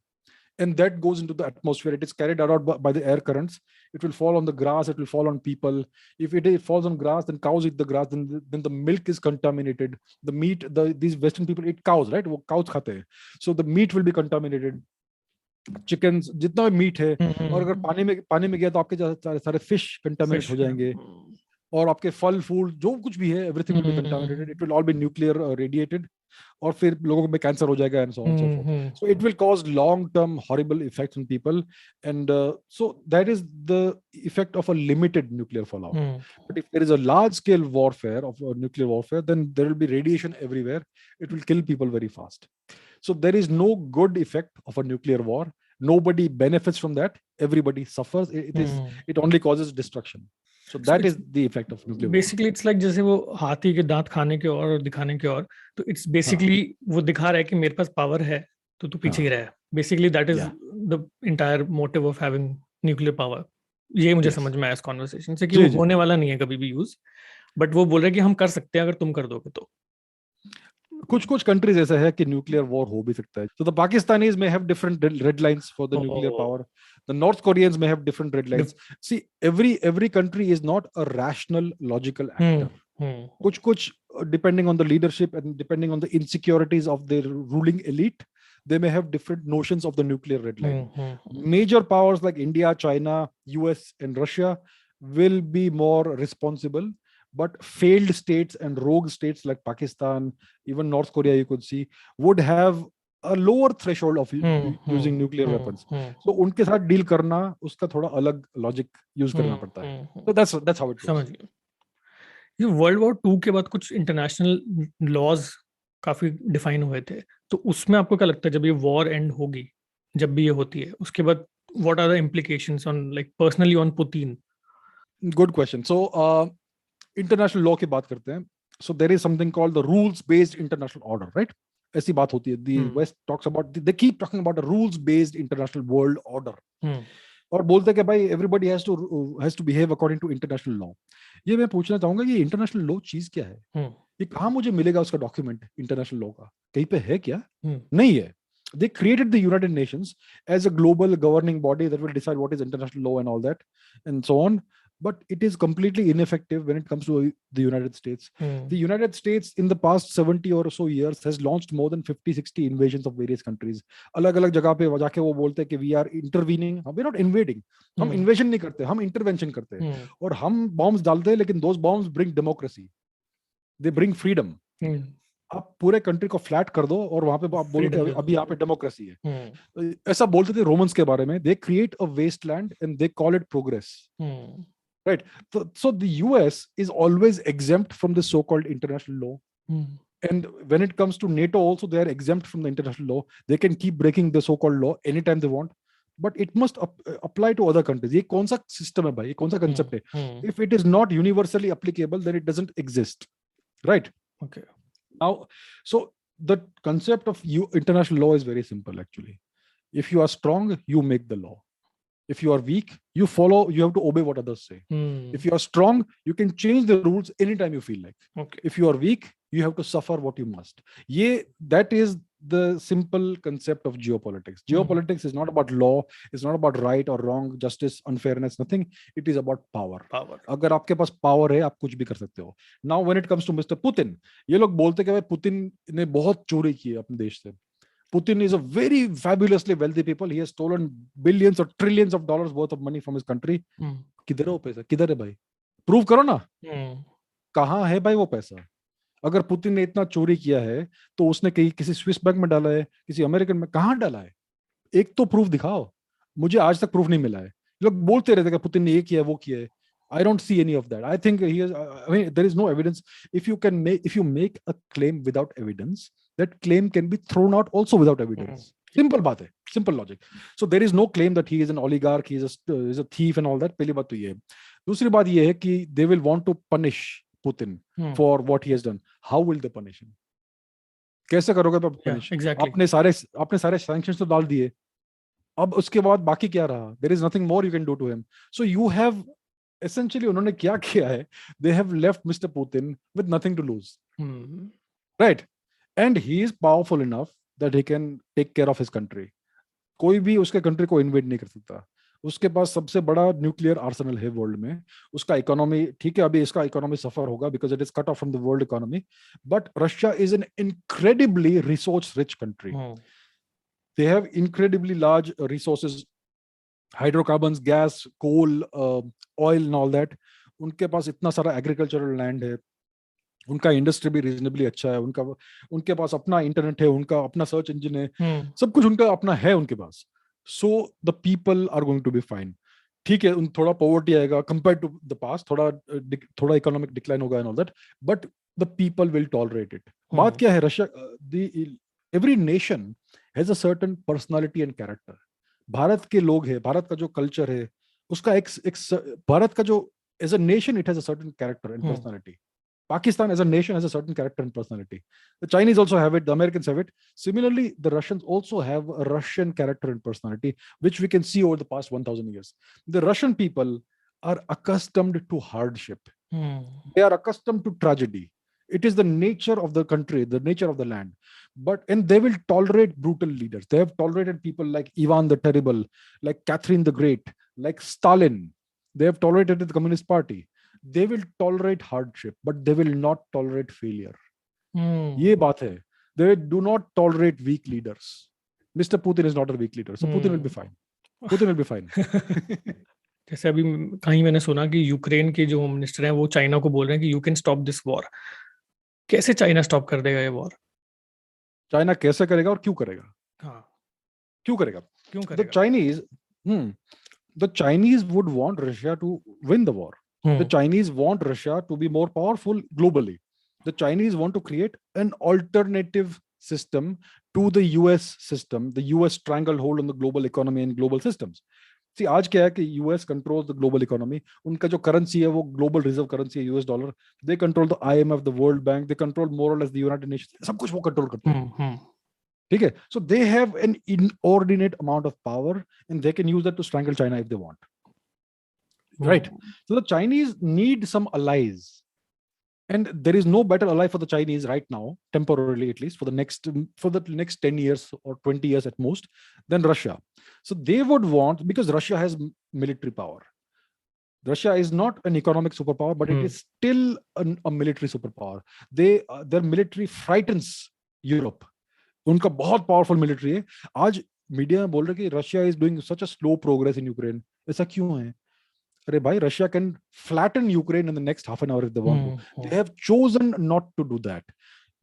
and that goes into the atmosphere. It is carried out by the air currents. It will fall on the grass, it will fall on people. If it falls on grass, then cows eat the grass, then the milk is contaminated. The meat, these Western people eat cows, right? वो cows खाते हैं, so the meat will be contaminated. Chicken जितना भी meet है, और अगर पानी में गया तो आपके सारे फिश कंटामिनेट हो जाएंगे, और आपके फल फूल जो कुछ भी है, everything will be contaminated. It will all be nuclear radiated, और फिर लोगों में कैंसर हो जाएगा, and so on so forth. So it will cause long term horrible effects on people, and so that is the effect of a limited nuclear fallout. But if there is a large scale warfare of nuclear warfare, then there will be radiation everywhere. It will kill people very fast. So there is no good effect of a nuclear war. Nobody benefits from that. Everybody suffers. It only causes destruction. So that is the effect of nuclear war. Basically, it's like जैसे वो हाथी के दांत खाने के और दिखाने के और, तो it's basically वो दिखा रहा है कि मेरे पास पावर है, तो तू पीछे ही रह. Basically, that is the entire motive of having nuclear power. ये मुझे समझ में आया इस कॉन्वर्सेशन से कि वो होने वाला नहीं है कभी भी यूज, बट वो बोल रहे हैं कि हम कर सकते हैं अगर तुम कर दोगे तो. कुछ कंट्रीज ऐसा है कि न्यूक्लियर वॉर हो भी सकता है. तो the Pakistanis may have different red lines for the nuclear power. The North Koreans may have different red lines. See, every country is not a rational, logical actor. कुछ depending on the leadership and depending on the insecurities of the ruling elite, they may have different notions of the nuclear red line. Major powers like India, China, US, and Russia will be more responsible. But failed states and rogue states like Pakistan, even North Korea, you could see, would have a lower threshold of using nuclear weapons. So उनके साथ deal करना, उसका थोड़ा अलग logic use करना पड़ता है. So that's how it goes. समझ गया. ये वर्ल्ड वॉर 2 के बाद कुछ इंटरनेशनल लॉज काफी डिफाइन हुए थे, तो उसमें आपको क्या लगता है जब ये वॉर एंड होगी, जब भी ये होती है, उसके बाद what are the implications on, like personally on Putin? Good question. So international law की बात करते हैं. So there is something called the rules-based international order, right? ऐसी बात होती है. The West talks about, they keep talking about a rules-based international world order. और बोलते हैं कि भाई everybody has to behave according to international law. ये मैं पूछना चाहूंगा कि international law चीज क्या है? ये कहाँ मुझे मिलेगा उसका डॉक्यूमेंट इंटरनेशनल लॉ का? कहीं पे है क्या? नहीं है. They created the United Nations as a global governing body that will decide what is international law and all that and so on. But it is completely ineffective when it comes to the United States. The United States in the past 70 or so years has launched more than 50-60 invasions of various countries. अलग-अलग जगह पे जाके वो बोलते हैं कि we are intervening. We are not invading. हम invasion नहीं करते, हम intervention करते हैं. और हम bombs डालते हैं, लेकिन those bombs bring democracy. They bring freedom. आप पूरे कंट्री को फ्लैट कर दो और वहां पे आप बोलो कि अभी यहाँ पे डेमोक्रेसी है. ऐसा बोलते थे रोमन्स के बारे में. They create a wasteland and they call it progress, right? So the US is always exempt from the so-called international law. And when it comes to NATO also, they are exempt from the international law. They can keep breaking the so-called law anytime they want, but it must apply to other countries. ये कौन सा system है भाई? ये कौन सा concept है? If it is not universally applicable, then it doesn't exist, right? Okay. Now, so the concept of international law is very simple actually. If you are strong, you make the law. If you are weak, you follow, you have to obey what others say. If you are strong, you can change the rules anytime you feel like. Okay. If you are weak, you have to suffer what you must. That is the simple concept of geopolitics. Geopolitics is not about law, it's not about right or wrong, justice, unfairness, nothing. It is about power. अगर आपके पास power है, आप कुछ भी कर सकते हो. Now when it comes to Mr. Putin, ये लोग बोलते कि भाई पुतिन ने बहुत चोरी की है अपने देश से. Putin is a very fabulously wealthy people. He has stolen billions or trillions of dollars worth of money from his country. किधर है वो पैसा? किधर है भाई? प्रूव करो ना. कहाँ है भाई वो पैसा? अगर पुतिन ने इतना चोरी किया है तो उसने किसी स्विस बैंक में डाला है, किसी अमेरिकन में, कहाँ डाला है? एक तो प्रूफ दिखाओ. मुझे आज तक प्रूफ नहीं मिला है. लोग बोलते रहते हैं कि पुतिन ने ये किया है, वो किया है. I don't see any of that. I think there is no evidence. If you make a claim without evidence, that claim can be thrown out also without evidence. Simple बात है, simple logic. So there is no claim that he is an oligarch, he is a thief and all that. पहली बात तो ये है. दूसरी बात ये है कि they will want to punish Putin for what he has done. How will they punish him? कैसे करोगे आप punish? Exactly. आपने सारे sanctions तो डाल दिए. अब उसके बाद बाकी क्या रहा? There is nothing more you can do to him. So you have essentially उन्होंने क्या किया है? They have left Mr. Putin with nothing to lose. Right? And he is powerful enough that he can take care of his country. कोई भी उसके country को invade नहीं कर सकता. उसके पास सबसे बड़ा न्यूक्लियर आर्सेनल है वर्ल्ड में. उसका इकोनॉमी, ठीक है, अभी इसका इकोनॉमी सफर होगा because it is cut off from the world economy, but Russia is an incredibly resource rich country. They have incredibly large resources, hydrocarbons, gas, coal, oil and all that. उनके पास इतना सारा agricultural land है. उनका industry भी reasonably अच्छा है. उनके पास अपना इंटरनेट है, उनका अपना सर्च इंजन है, सब कुछ उनका अपना है उनके पास. So the people are going to be fine. ठीक है, थोड़ा पॉवर्टी आएगा कंपेयर टू द पास्ट, थोड़ा इकोनॉमिक डिक्लाइन होगा and all that, but the people will tolerate it. बात क्या है, Russia, every nation has a certain personality and character. Bharat के लोग हैं, भारत का जो कल्चर है उसका एक भारत का जो as a nation it has a certain character and personality. Pakistan as a nation has a certain character and personality. The Chinese also have it, the Americans have it. Similarly, the Russians also have a Russian character and personality, which we can see over the past 1000 years. The Russian people are accustomed to hardship. They are accustomed to tragedy. It is the nature of the country, the nature of the land. And they will tolerate brutal leaders. They have tolerated people like Ivan the Terrible, like Catherine the Great, like Stalin. They have tolerated the Communist Party. They will tolerate hardship, but they will not tolerate failure. ये बात है. They do not tolerate weak leaders. Mr. Putin is not a weak leader, so Putin will be fine. Putin will be fine. जैसे अभी कहीं मैंने सुना कि Ukraine के जो होम मिनिस्टर हैं वो चाइना को बोल रहे हैं कि you can stop this war. कैसे चाइना स्टॉप कर देगा ये वॉर? चाइना कैसे करेगा और क्यों करेगा? क्यों करेगा? The Chinese would want Russia to win the war. The Chinese want Russia to be more powerful globally. The Chinese want to create an alternative system to the US system, the US stranglehold on the global economy and global systems. See, आज क्या है कि US controls the global economy. उनका जो currency है वो global reserve currency है, US dollar. They control the IMF, the world bank, they control मोर और लेस द यूनाइटेड नेशंस. सब कुछ वो कंट्रोल करते हैं. ठीक है. So they have an inordinate amount of power and they can use that to strangle China if they want. Right. So the Chinese need some allies. And there is no better ally for the Chinese right now, temporarily at least, for the next 10 years or 20 years at most, than Russia. So they would want, because Russia has military power. Russia is not an economic superpower, but it is still a military superpower. Their military frightens Europe. उनका बहुत powerful military है. आज media में बोल रहे कि Russia is doing such a slow progress in Ukraine. ऐसा क्यों है? अरे भाई, Russia can flatten Ukraine in the next half an hour if they want to. They have chosen not to do that.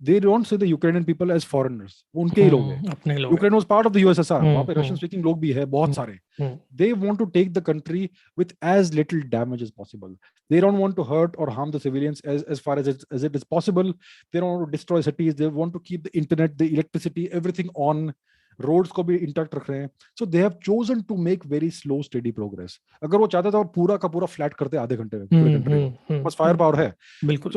They don't see the Ukrainian people as foreigners. उनके ही लोग हैं. अपने लोग. Ukraine was part of the USSR. वहाँ पे Russian speaking लोग भी हैं, बहुत सारे. They want to take the country with as little damage as possible. They don't want to hurt or harm the civilians as far as it is possible. They don't want to destroy cities. They want to keep the internet, the electricity, everything on. Roads को भी intact रख रहे हैं. So they have chosen to make very slow steady progress. अगर वो चाहते तो पूरा का पूरा फ्लैट करते आधे घंटे में पूरे कंट्री को. बस फायर पावर है. बिल्कुल.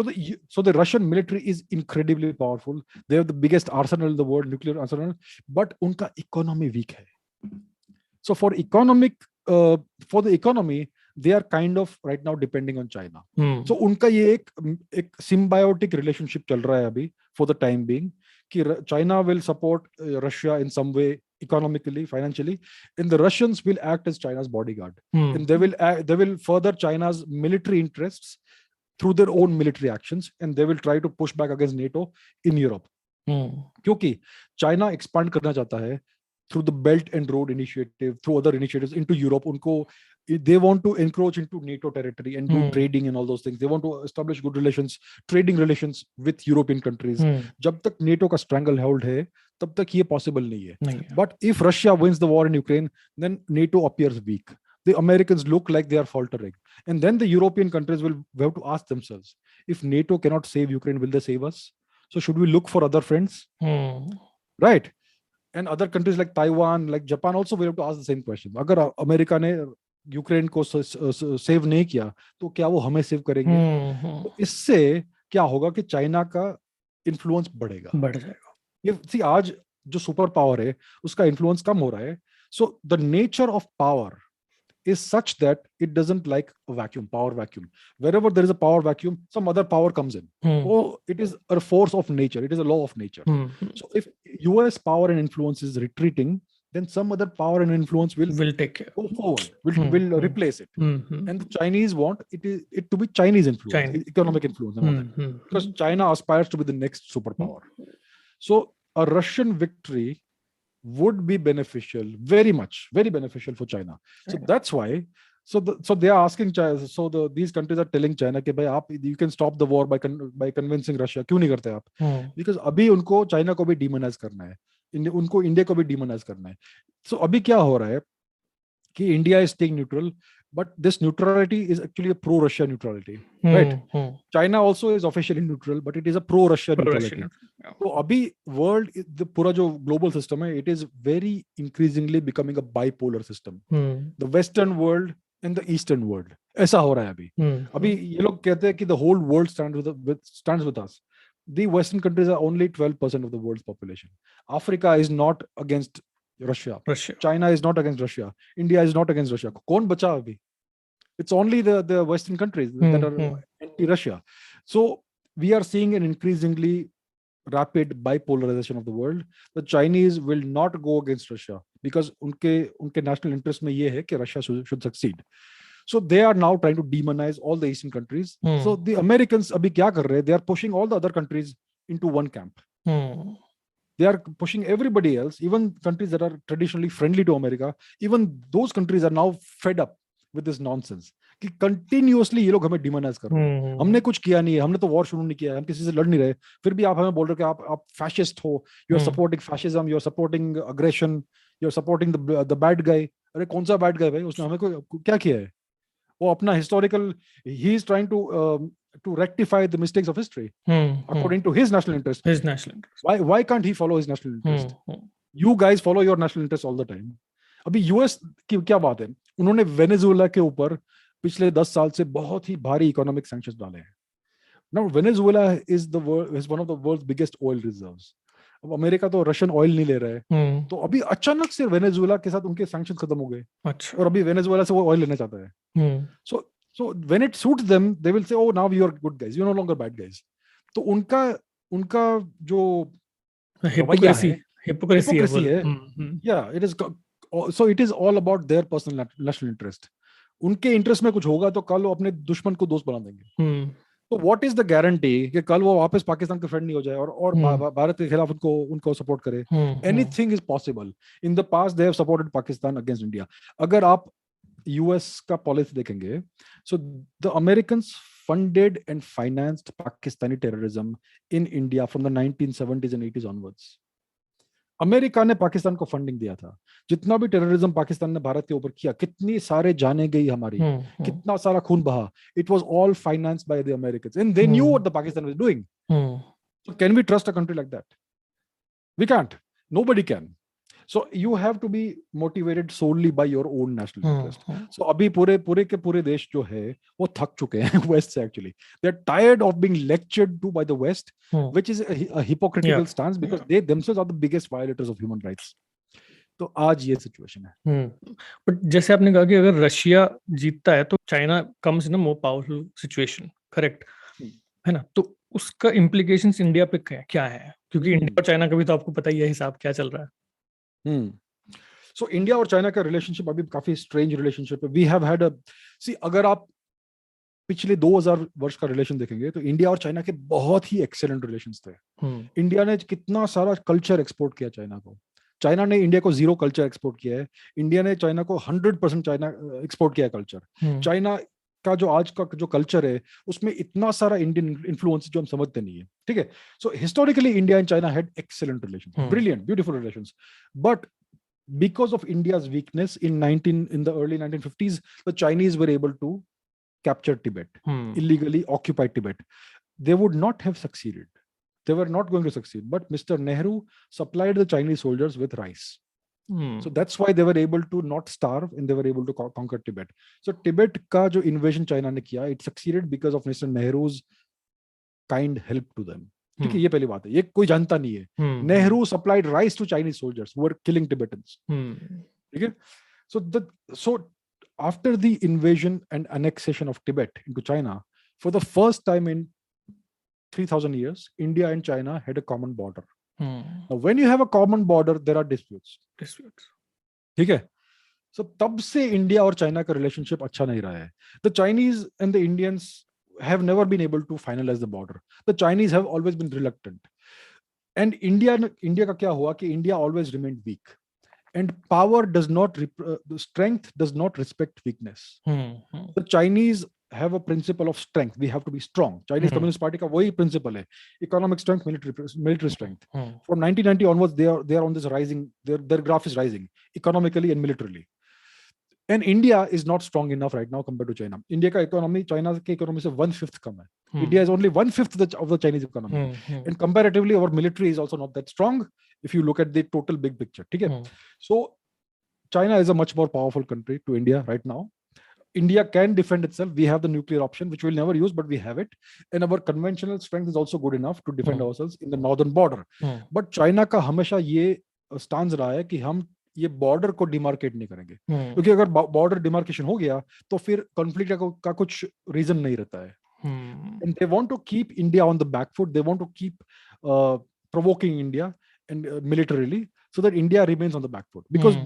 So the Russian military is incredibly powerful. They have the biggest Arsenal in the world, nuclear Arsenal, but उनका इकोनॉमी वीक है. So for the economy they are kind of right now depending on China. So उनका ये एक symbiotic relationship चल रहा है अभी for the time being, कि China will support Russia in some way economically, financially, and the Russians will act as China's bodyguard. And they will further China's military interests through their own military actions, and they will try to push back against NATO in Europe. क्योंकि China expand करना चाहता है through the Belt and Road Initiative, through other initiatives into Europe. They want to encroach into NATO territory and do trading and all those things. They want to establish good relations, trading relations with European countries. जब तक NATO का stranglehold है, तब तक ये possible नहीं है. But if Russia wins the war in Ukraine, then NATO appears weak. The Americans look like they are faltering. And then the European countries will have to ask themselves, if NATO cannot save Ukraine, will they save us? So should we look for other friends? Right? And other countries like Taiwan, like Japan also will have to ask the same question. अगर America ने Ukraine को save नहीं किया तो क्या वो हमें save करेंगे? तो इससे क्या होगा कि चाइना का इन्फ्लुएंस बढ़ जाएगा. ये सी आज जो सुपर पावर है उसका इन्फ्लुएंस कम हो रहा है. So the nature of power is such that it doesn't like a power vacuum. Wherever there is a power vacuum, some other power comes in. Oh, it is a force of nature. It is a law of nature. So if US power and influence is retreating, then some other power and influence will take care. Go forward, will replace it. And the Chinese want it to be Chinese influence, economic influence, because China aspires to be the next superpower. So a Russian victory would be beneficial, very beneficial for China. So that's why, so they are asking China, these countries are telling China कि भाई you can stop the war by convincing Russia. क्यों नहीं करते आप? Because अभी उनको China को भी demonize करना है, उनको India को भी demonize करना है. So अभी क्या हो रहा है कि India is staying neutral, but this neutrality is actually a pro-Russia neutrality, right? China also is officially neutral, but it is a pro-Russia neutrality. So अभी world, the पूरा जो global system है, it is very increasingly becoming a bipolar system. The Western world and the Eastern world. ऐसा हो रहा है अभी. अभी ये लोग कहते हैं कि the whole world stands with us. The Western countries are only 12% of the world's population. Africa is not against Russia. China is not against Russia. India is not against Russia. कौन बचा अभी? It's only the Western countries that are anti-Russia. So we are seeing an increasingly rapid bipolarization of the world. The Chinese will not go against Russia because उनके national interest में ये है कि Russia should succeed. So they are now trying to demonize all the Eastern countries. So the Americans अभी क्या कर रहे हैं? They are pushing all the other countries into one camp. They are pushing everybody else, even countries that are traditionally friendly to America. Even those countries are now fed up with this nonsense. कि continuously ये लोग हमें demonize कर रहे हैं. हमने कुछ किया नहीं है, हमने तो war शुरू नहीं किया है, हम किसी से लड़ नहीं रहे, फिर भी आप हमें बोल रहे हो कि आप fascist हो, you are supporting fascism, you are supporting aggression, you are supporting the bad guy. अरे कौन सा bad guy भाई? उसने हमें क्या किया है? वो अपना historical, he is trying to rectify the mistakes of history according to his national interest. Why can't he follow his national interest? You guys follow your national interest all the time. अभी US की क्या बात है, उन्होंने Venezuela के ऊपर पिछले 10 साल से बहुत ही भारी इकोनॉमिक सैंक्शंस डाले हैं। Now Venezuela is one of the world's biggest oil reserves. अब अमेरिका तो रशियन ऑयल नहीं ले रहा है, तो अभी अचानक से वेनेजुएला के साथ उनके सैंक्शंस खत्म हो गए, अच्छा। और अभी वेनेजुएला से वो ऑयल लेना चाहता है। So when it suits them they will say, oh now you are good guys, you no longer bad guys. तो उनका उनका जो रवैया हिपोक्रेसी है, हिपोक्रेसी है हिपोक्रेसी बोल। है, या it is, so it is all about their personal national interest. उनके इंटरेस्ट में कुछ होगा तो कल वो अपने दुश्मन को दोस्त बना देंगे। तो व्हाट इज द गारंटी कि कल वो वापस पाकिस्तान के फ्रेंड नहीं हो जाए और भारत के खिलाफ उनको उनको सपोर्ट करे? Anything is possible. In the past they have supported Pakistan against India. अगर आप यूएस का पॉलिसी देखेंगे, so the Americans funded and financed Pakistani terrorism in India from the 1970s and 80s onwards. America ने पाकिस्तान को funding दिया था। जितना भी टेररिज्म पाकिस्तान ने भारत के ऊपर किया, कितनी सारे जाने गई हमारी, कितना सारा खून बहा, it was all financed by the Americans and they knew what the Pakistan was doing. So can we trust a country like that? We can't, nobody can. So you have to be motivated solely by your own national interest. So अभी पूरे पूरे के पूरे देश जो है वो थक चुके हैं वेस्ट से। Actually they are tired of being lectured to by the west, which is a hypocritical stance because they themselves are the biggest violators of human rights. तो आज ये सिचुएशन है। बट जैसे आपने कहा कि अगर रशिया जीतता है तो China comes in a more powerful situation, correct है ना? तो उसका इम्प्लीकेशंस इंडिया पे क्या है? क्योंकि इंडिया और चाइना का भी तो आपको पता ही है हिसाब क्या चल रहा है। सो इंडिया और चाइना का रिलेशनशिप अभी काफी स्ट्रेंज रिलेशनशिप है। वी हैव हैड अ, सी अगर आप पिछले 2000 वर्ष का रिलेशन देखेंगे तो इंडिया और चाइना के बहुत ही एक्सेलेंट रिलेशंस थे। इंडिया ने कितना सारा कल्चर एक्सपोर्ट किया चाइना को, चाइना ने इंडिया को 0 कल्चर एक्सपोर्ट किया है, इंडिया ने चाइना को 100% चाइना एक्सपोर्ट किया है कल्चर। चाइना का जो आज का जो कल्चर है उसमें इतना सारा इंडियन इन्फ्लुएंस जो हम समझते नहीं है, ठीक है। So historically India and China had excellent relations, brilliant beautiful relations, but because of India's weakness in the early 1950s, the Chinese were able to capture Tibet, illegally occupied Tibet. They would not have succeeded. They were not going to succeed. But Mr. Nehru supplied the Chinese soldiers with rice. So that's why they were able to not starve and they were able to conquer Tibet. So Tibet ka jo invasion China ne kiya, it succeeded because of Mr. Nehru's kind help to them. ठीक है, ये पहली बात है, ये कोई जानता नहीं है। Nehru supplied rice to Chinese soldiers who were killing Tibetans, ठीक है। So after the invasion and annexation of Tibet into China, for the first time in 3000 years, India and China had a common border. Now when you have a common border, there are disputes, ठीक है। So तब से India और China का relationship अच्छा नहीं रहा है। The Chinese and the Indians have never been able to finalize the border. The Chinese have always been reluctant. And India का क्या हुआ कि India always remained weak. And power does not, strength does not respect weakness. The Chinese have a principle of strength. We have to be strong. Chinese Communist Party का वही principle है. Economic strength, military strength. From 1990 onwards, they are on this rising. Their graph is rising economically and militarily. And India is not strong enough right now compared to China. India का economy China के economy से 1/5 कम है. India is only 1/5 of the Chinese economy. And comparatively, our military is also not that strong if you look at the total big picture. ठीक है? So China is a much more powerful country to India right now. India can defend itself. We have the nuclear option, which we'll never use, but we have it. And our conventional strength is also good enough to defend ourselves in the northern border. But China का हमेशा ये stance रहा है कि हम ये border को demarcate नहीं करेंगे, क्योंकि अगर बॉर्डर डिमार्केशन हो गया तो फिर कॉन्फ्लिक्ट का कुछ रीजन नहीं रहता है। And they want to keep India on the back foot, they want to keep provoking India and militarily, so that India remains on the back foot, because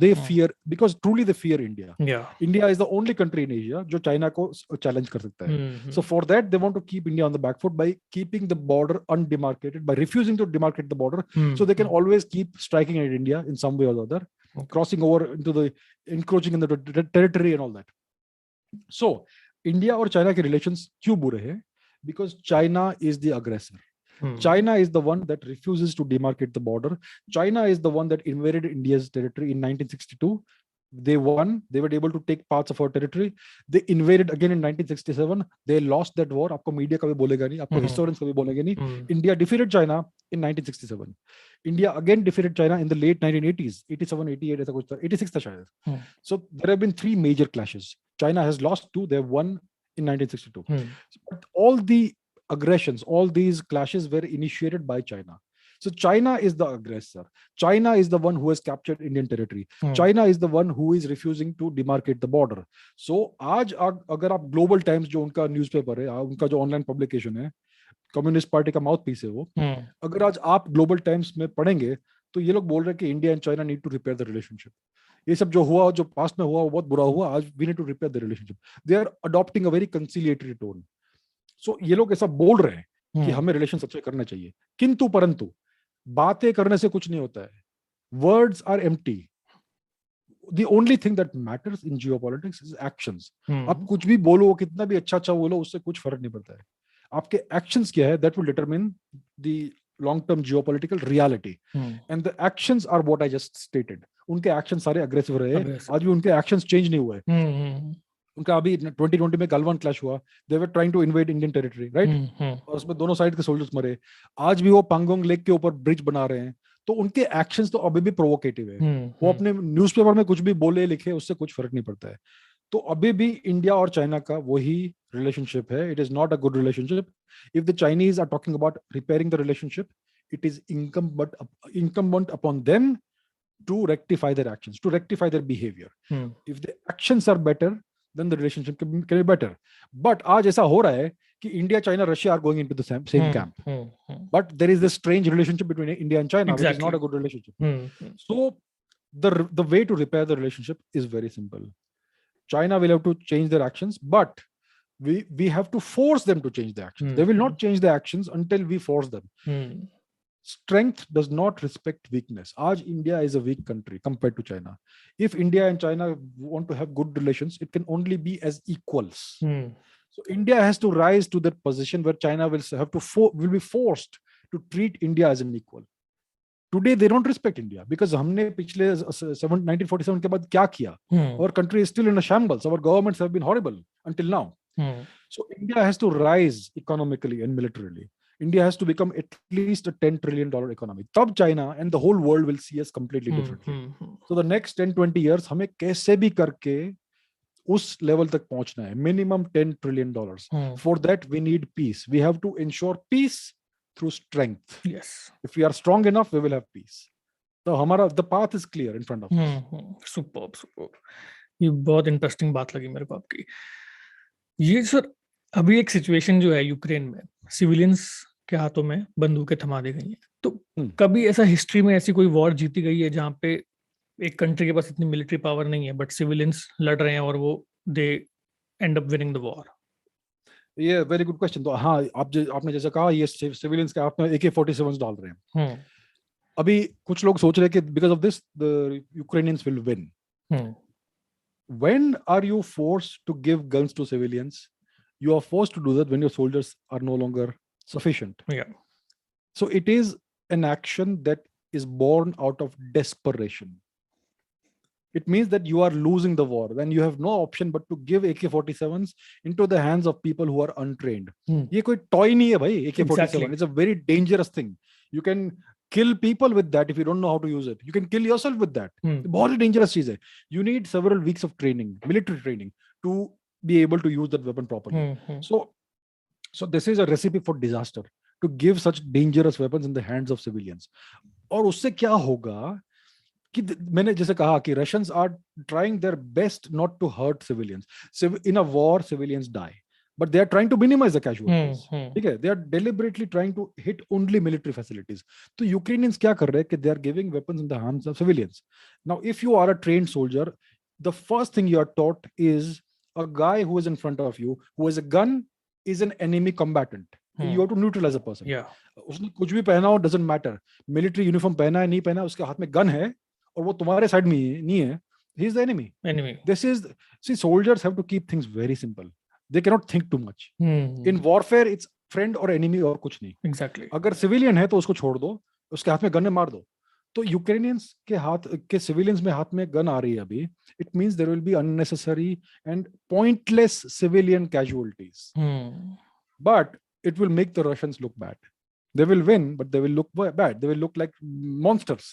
because truly they fear India. India is the only country in Asia जो China को challenge कर सकता है। So for that they want to keep India on the back foot by keeping the border undemarcated, by refusing to demarcate the border, so they can always keep striking at India in some way or the other, crossing over into the, encroaching in the territory and all that. So India और China के relations क्यों बुरे हैं? Because China is the aggressor. China is the one that refuses to demarcate the border. China is the one that invaded India's territory in 1962. They won. They were able to take parts of our territory. They invaded again in 1967. They lost that war. आपको media कभी बोलेगा नहीं, आपको historians कभी बोलेंगे नहीं. India defeated China in 1967. India again defeated China in the late 1980s. 87, 88 ऐसा कुछ था. 86 था शायद. So there have been 3 major clashes. China has lost 2. They have won in 1962. But all the aggressions, all these clashes were initiated by China. So China is the aggressor. China is the one who has captured Indian territory. China is the one who is refusing to demarcate the border. So आज अगर आप global times जो उनका newspaper है, उनका जो online publication है, communist party का माउथ पीस है वो, अगर आज आप ग्लोबल टाइम्स में पढ़ेंगे तो ये लोग बोल रहे हैं कि India and China need to repair the relationship. ये सब जो हुआ, जो पास्ट में हुआ, वो बहुत बुरा हुआ. आज we need to repair the relationship. They are adopting a very conciliatory tone. सो ये लोग ऐसा बोल रहे हैं कि हमें रिलेशन अच्छे करने चाहिए, किंतु परंतु बातें करने से कुछ नहीं होता है. Words are empty. The only thing that matters in geopolitics is actions. आप कुछ भी बोलो, कितना भी अच्छा बोलो, उससे कुछ फर्क नहीं पड़ता है. आपके actions क्या है, that will determine the long-term geopolitical reality. And the actions are what I just stated. उनके actions सारे aggressive रहे. आज भी उनके actions change नहीं हुए. उनका अभी 2020 में गलवान क्लैश हुआ. They were trying to invade Indian territory, right? और उसमें दोनों साइड के सोल्जर्स मरे. आज भी वो पांगोंग लेक के ऊपर ब्रिज बना रहे हैं. तो उनके एक्शंस तो अभी भी प्रोवोकेटिव है. वो अपने न्यूज़पेपर में कुछ भी बोले लिखे, उससे कुछ फर्क नहीं पड़ता है. तो अभी भी इंडिया और चाइना का वही रिलेशनशिप है. It is not a good relationship. If the Chinese are talking about repairing the relationship, it is incumbent upon them to rectify their actions, to rectify their behavior. If the actions are better, then the relationship can be better. But आज ऐसा हो रहा है कि India, China, Russia are going into the same camp. But there is this strange relationship between India and China, which is not a good relationship. So the way to repair the relationship is very simple. China will have to change their actions, but we have to force them to change the actions. They will not change the actions until we force them. Strength does not respect weakness. आज India is a weak country compared to China. If India and China want to have good relations, it can only be as equals. So India has to rise to that position where China will be forced to treat India as an equal. Today they don't respect India because हमने पिछले 1947 के बाद क्या किया? Our country is still in a shambles. Our governments have been horrible until now. So India has to rise economically and militarily. India has to become at least a $10 trillion economy. तब China and the whole world will see us completely differently. So the next 10-20 years हमें कैसे भी करके उस level तक पहुंचना है. Minimum $10 trillion. For that we need peace. We have to ensure peace through strength. Yes. If we are strong enough, we will have peace. So the path is clear in front of us. Superb. ये बहुत interesting बात लगी मेरे को आपकी. ये sir अभी एक सिचुएशन जो है यूक्रेन में, सिविलियंस के हाथों में बंदूकें थमा दी गई हैं. तो कभी ऐसा हिस्ट्री में ऐसी कोई वॉर जीती गई है जहां पे एक कंट्री के पास इतनी मिलिट्री पावर नहीं है बट सिविलियंस लड़ रहे हैं और वो they end up winning the war? ये वेरी गुड क्वेश्चन. तो हाँ, आपने जैसा कहा, ये सिविलियंस के हाथ में AK-47 डाल रहे हैं. अभी कुछ लोग सोच रहे हैं कि because of this the Ukrainians will win. When are you forced to give guns to civilians? You are forced to do that when your soldiers are no longer sufficient. Yeah. So it is an action that is born out of desperation. It means that you are losing the war when you have no option but to give AK-47s into the hands of people who are untrained. ये कोई toy नहीं है भाई. AK-47. Exactly. It's a very dangerous thing. You can kill people with that if you don't know how to use it. You can kill yourself with that. बहुत dangerous चीज है. You need several weeks of training, military training, to be able to use that weapon properly. So this is a recipe for disaster, to give such dangerous weapons in the hands of civilians. और उससे क्या होगा कि मैंने जैसे कहा कि Russians are trying their best not to hurt civilians. In a war, civilians die, but they are trying to minimize the casualties. ठीक है? They are deliberately trying to hit only military facilities. तो Ukrainians क्या कर रहे हैं कि they are giving weapons in the hands of civilians. Now, if you are a trained soldier, the first thing you are taught is a guy who is in front of you, who has a gun, is an enemy combatant. You have to neutralize a person. Yeah. उसने कुछ भी पहना हो, doesn't matter. Military uniform पहना है, नहीं पहना है, उसके हाथ में गन है और वो तुम्हारे साइड में नहीं है. He is the enemy. See, soldiers have to keep things very simple. They cannot think too much. In warfare, it's friend or enemy और कुछ नहीं. Exactly. अगर civilian है तो उसको छोड़ दो, उसके हाथ में गन है, मार दो. तो यूक्रेनियंस के हाथ के सिविलियंस में हाथ में गन आ रही है अभी, it means there will be unnecessary and pointless civilian casualties, but it will make the Russians look bad. They will win, but they will look bad. They will look like monsters.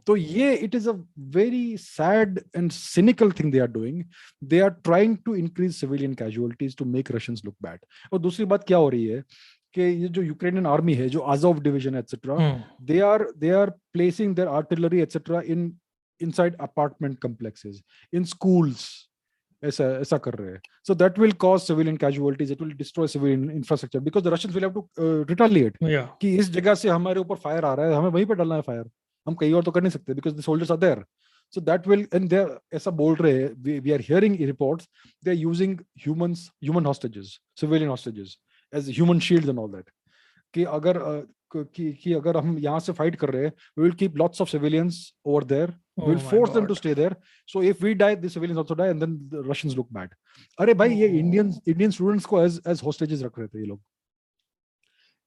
So yeah, it is a very sad and cynical thing they are doing. They are trying to increase civilian casualties to make Russians look bad. और दूसरी बात क्या हो रही है कि ये जो यूक्रेनियन आर्मी है, जो Azov division etc., they are placing their artillery etc. inside apartment complexes, in schools. ऐसा कर रहे हैं. So that will cause civilian casualties. It will destroy civilian infrastructure because the Russians will have to retaliate. कि इस जगह से हमारे ऊपर फायर आ रहा है, हमें वहीं पे डालना है फायर, हम कहीं और तो कर नहीं सकते because the soldiers are there. So that will, and they ऐसा बोल रहे हैं, we are hearing reports they are using human hostages, civilian hostages as human shields and all that. कि अगर हम यहाँ से फाइट कर रहे हैं, we will keep lots of civilians over there. We will force them to stay there. So if we die, the civilians also die, and then the Russians look bad. अरे भाई, ये Indian students को as hostages रख रहे थे ये लोग.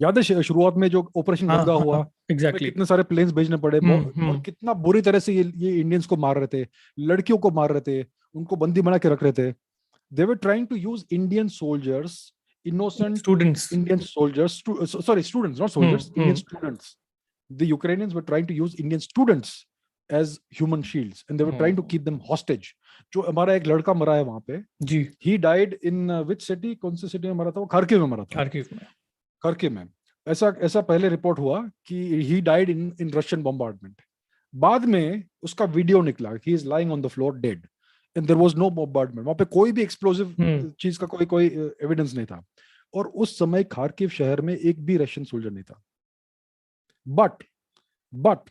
याद है शुरुआत में जो ऑपरेशन गंगा हुआ, exactly. कितने सारे प्लेन्स भेजने पड़े, और कितना बुरी तरह से ये इंडियंस को मार रहे थे, लड़कियों को मार रहे थे, उनको बंदी बना के रख रहे थे. They were trying to use Indian soldiers, innocent students, Indian soldiers, students, not soldiers, Indian students. The Ukrainians were trying to use Indian students as human shields, and they were trying to keep them hostage. जो हमारा एक लड़का मरा है वहां पे जी, he died in which city, कौन सी city में मरा था वो? खार्किव में मरा था. खार्किव में ऐसा पहले रिपोर्ट हुआ कि he died in Russian bombardment. बाद में उसका वीडियो निकला, he is lying on the floor dead, and there was no bombardment. वहां पे कोई भी एक्सप्लोसिव चीज का कोई एविडेंस नहीं था, और उस समय खार्किव शहर में एक भी रशियन सोल्जर नहीं था. बट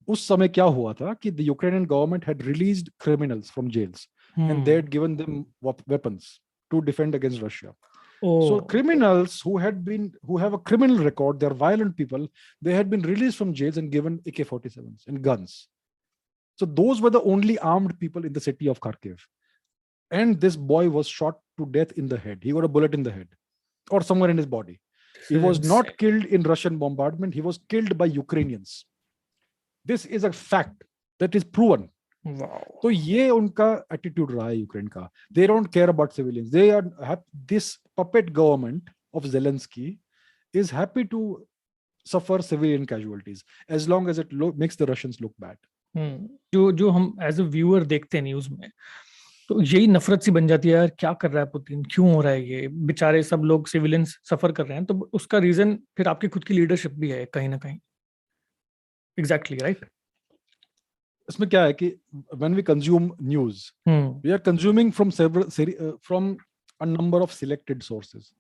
उस समय क्या हुआ था कि the Ukrainian government had released criminals from jails, and they had given them weapons to defend against Russia. So criminals who have a criminal record, they are violent people, they had been released from jails and given AK-47s and guns. So those were the only armed people in the city of Kharkiv. And this boy was shot to death in the head. He got a bullet in the head or somewhere in his body. He was not killed in Russian bombardment. He was killed by Ukrainians. This is a fact that is proven. Wow. तो ये उनका attitude रहा है Ukraine का. They don't care about civilians. They are this puppet government of Zelensky is happy to suffer civilian casualties as long as it makes the Russians look bad. जो हम as a viewer देखते हैं news में, तो यही नफरत सी बन जाती है, यार क्या कर रहा है पुतिन, क्यों हो रहा है ये, बेचारे सब लोग सिविलियंस सफर कर रहे हैं. तो उसका रीजन फिर आपकी खुद की लीडरशिप भी है कहीं ना कहीं. Exactly right. इसमें क्या है कि when we consume news, we are consuming from a number of selected sources.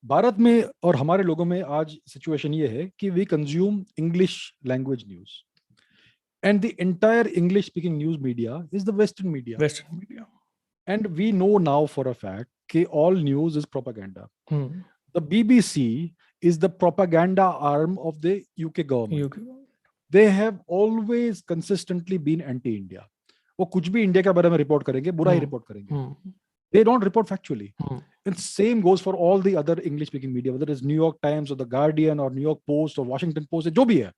Bharat में और हमारे लोगों में आज सिचुएशन ये है कि we consume English language news, and the entire English speaking news media is the Western media. And we know now for a fact that all news is propaganda. The BBC is the propaganda arm of the UK government. They have always consistently been anti-India. वो कुछ भी India के बारे में report करेंगे, बुरा ही report करेंगे. They don't report factually. And same goes for all the other English-speaking media, whether it's New York Times or the Guardian or New York Post or Washington Post, जो भी है,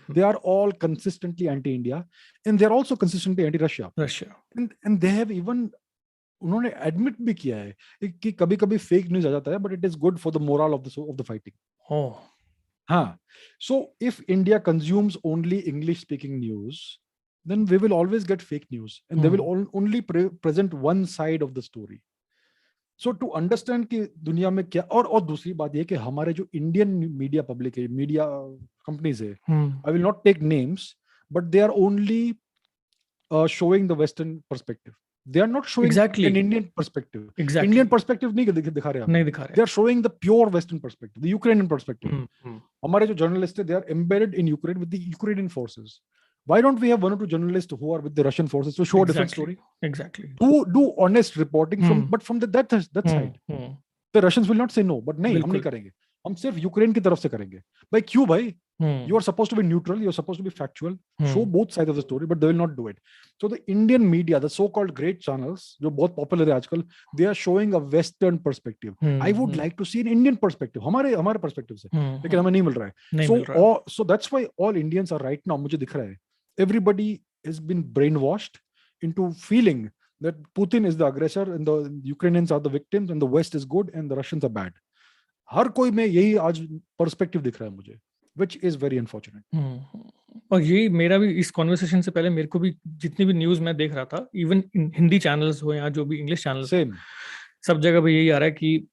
they are all consistently anti-India, and they're also consistently anti-Russia. And they have even उन्होंने admit भी किया है कि कभी-कभी fake news आ जाता है, but it is good for the morale of the fighting. हाँ. So if India consumes only English-speaking news, then we will always get fake news, and they will only present one side of the story. So to understand कि दुनिया में क्या, और दूसरी बात ये कि हमारे जो इंडियन मीडिया पब्लिक है, मीडिया कंपनीज है, I will not take names, but they are only showing the Western perspective. They are not showing an Indian perspective. Indian perspective नहीं दिखा रहे. They are showing the pure Western perspective, the Ukrainian perspective. हमारे जो journalists हैं, they are embedded in Ukraine with the Ukrainian forces. Why don't we have one or two journalists who are with the Russian forces to show a different story? Exactly. Do honest reporting from that side. The Russians will not say no, but नहीं, हम नहीं करेंगे. हम सिर्फ Ukraine की तरफ से करेंगे. भाई क्यों भाई? You are supposed to be neutral, you are supposed to be factual, show both sides of the story, but they will not do it. So the Indian media, the so-called great channels, जो बहुत popular है आजकल, they are showing a Western perspective. I would like to see an Indian perspective, हमारे perspective से, लेकिन हमें नहीं मिल रहा है. So that's why all Indians are right now, मुझे दिख रहा है everybody has been brainwashed into feeling that Putin is the aggressor and the Ukrainians are the victims and the West is good and the Russians are bad. हर कोई में यही आज perspective दिख रहा है मुझे, which is very unfortunate. और ये मेरा भी इस कॉन्वर्सेशन से पहले मेरे को भी जितनी भी न्यूज मैं देख रहा था, इवन हिंदी चैनल्स हो या जो भी इंग्लिश चैनल्स, सब जगह पे यही आ रहा है कि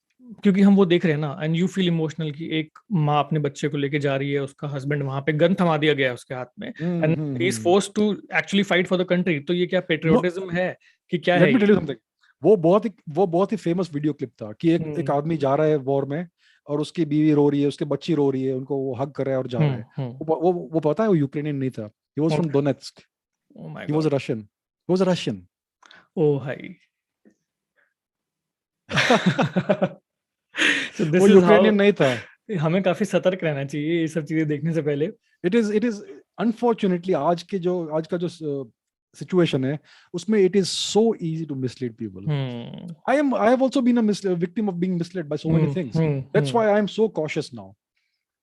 क्योंकि हम वो देख रहे हैं ना, एंड यू फील इमोशनल कि एक माँ अपने बच्चे को लेके जा रही है, उसका हस्बैंड वहां पे गन थमा दिया गया है उसके हाथ में, and he is forced to actually fight for the country. तो ये क्या पेट्रियोटिज्म है कि क्या है? Let me tell you something. वो बहुत ही फेमस वीडियो क्लिप था कि एक आदमी जा रहा है वॉर में और उसकी बीवी रो रही है, उसकी बच्ची रो रही है, उनको वो हग कर रहा है और जा रहा है. वो पता है वो यूक्रेनियन नहीं था. He was from Donetsk. Oh my God. He was a Russian. He was a Russian. Oh hi. So this वो is यूक्रेनियन how नहीं था. हमें काफी सतर्क रहना चाहिए ये सब चीजें देखने से पहले. It is unfortunately आज का जो situation है उसमें it is so easy to mislead people. I have also been a victim of being misled by so many things. That's why I am so cautious now.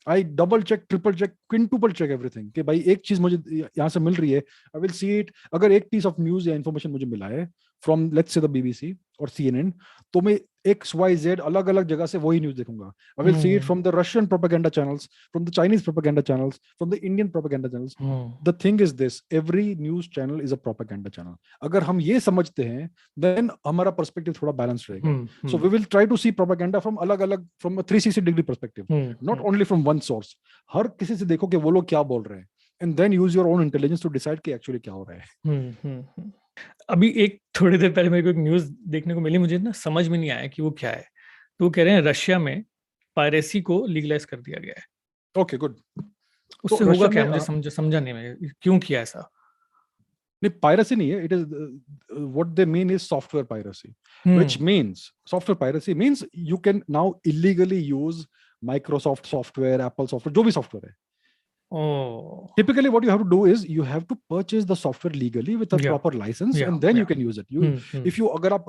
I double check, triple check, quintuple check everything. कि भाई एक चीज मुझे यहाँ से मिल रही है, I will see it. अगर एक piece of news या information मुझे मिला है from let's say the BBC or CNN, तो मैं XYZ अलग अलग जगह से वही न्यूज देखूंगा. I will see it from the Russian propaganda channels, from the Chinese propaganda channels, from the Indian propaganda channels. The thing is this: every news channel is a propaganda channel. अगर हम ये समझते हैं, then हमारा perspective थोड़ा balanced रहेगा. So we will try to see propaganda from अलग अलग, from a 360-degree perspective, not only from one source. हर किसी से देखो कि वो लोग क्या बोल रहे हैं, and then use your own intelligence to decide कि actually क्या हो रहा है. अभी एक थोड़ी देर पहले मेरे को एक न्यूज देखने को मिली, मुझे ना समझ में नहीं आया कि वो क्या है. तो वो कह रहे हैं रशिया में पायरेसी को लीगलाइज कर दिया गया है. Okay good. उससे होगा क्या? मुझे समझा नहीं मैं क्यों किया ऐसा. नहीं, पायरेसी नहीं है. It is what they mean is software piracy, which means software piracy means you can now illegally use Microsoft software, Apple software, जो भी सॉफ्टवेयर है. Typically what you have to do is you have to purchase the software legally with a proper license, and then you can use it. If you अगर आप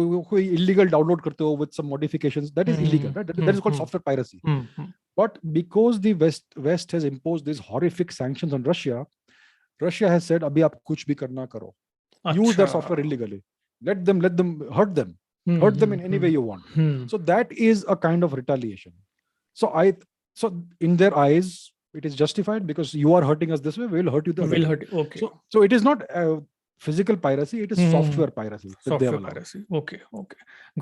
कोई illegal download करते हो with some modifications, that is illegal, right? That is called software piracy. But because the West has imposed these horrific sanctions on Russia has said अभी आप कुछ भी करना करो. Use their software illegally. Let them hurt them in any way you want. So that is a kind of retaliation. So in their eyes it is justified because you are hurting us this way, we will hurt you the other way. Okay. So it is not physical piracy, it is software piracy. Software piracy. Okay.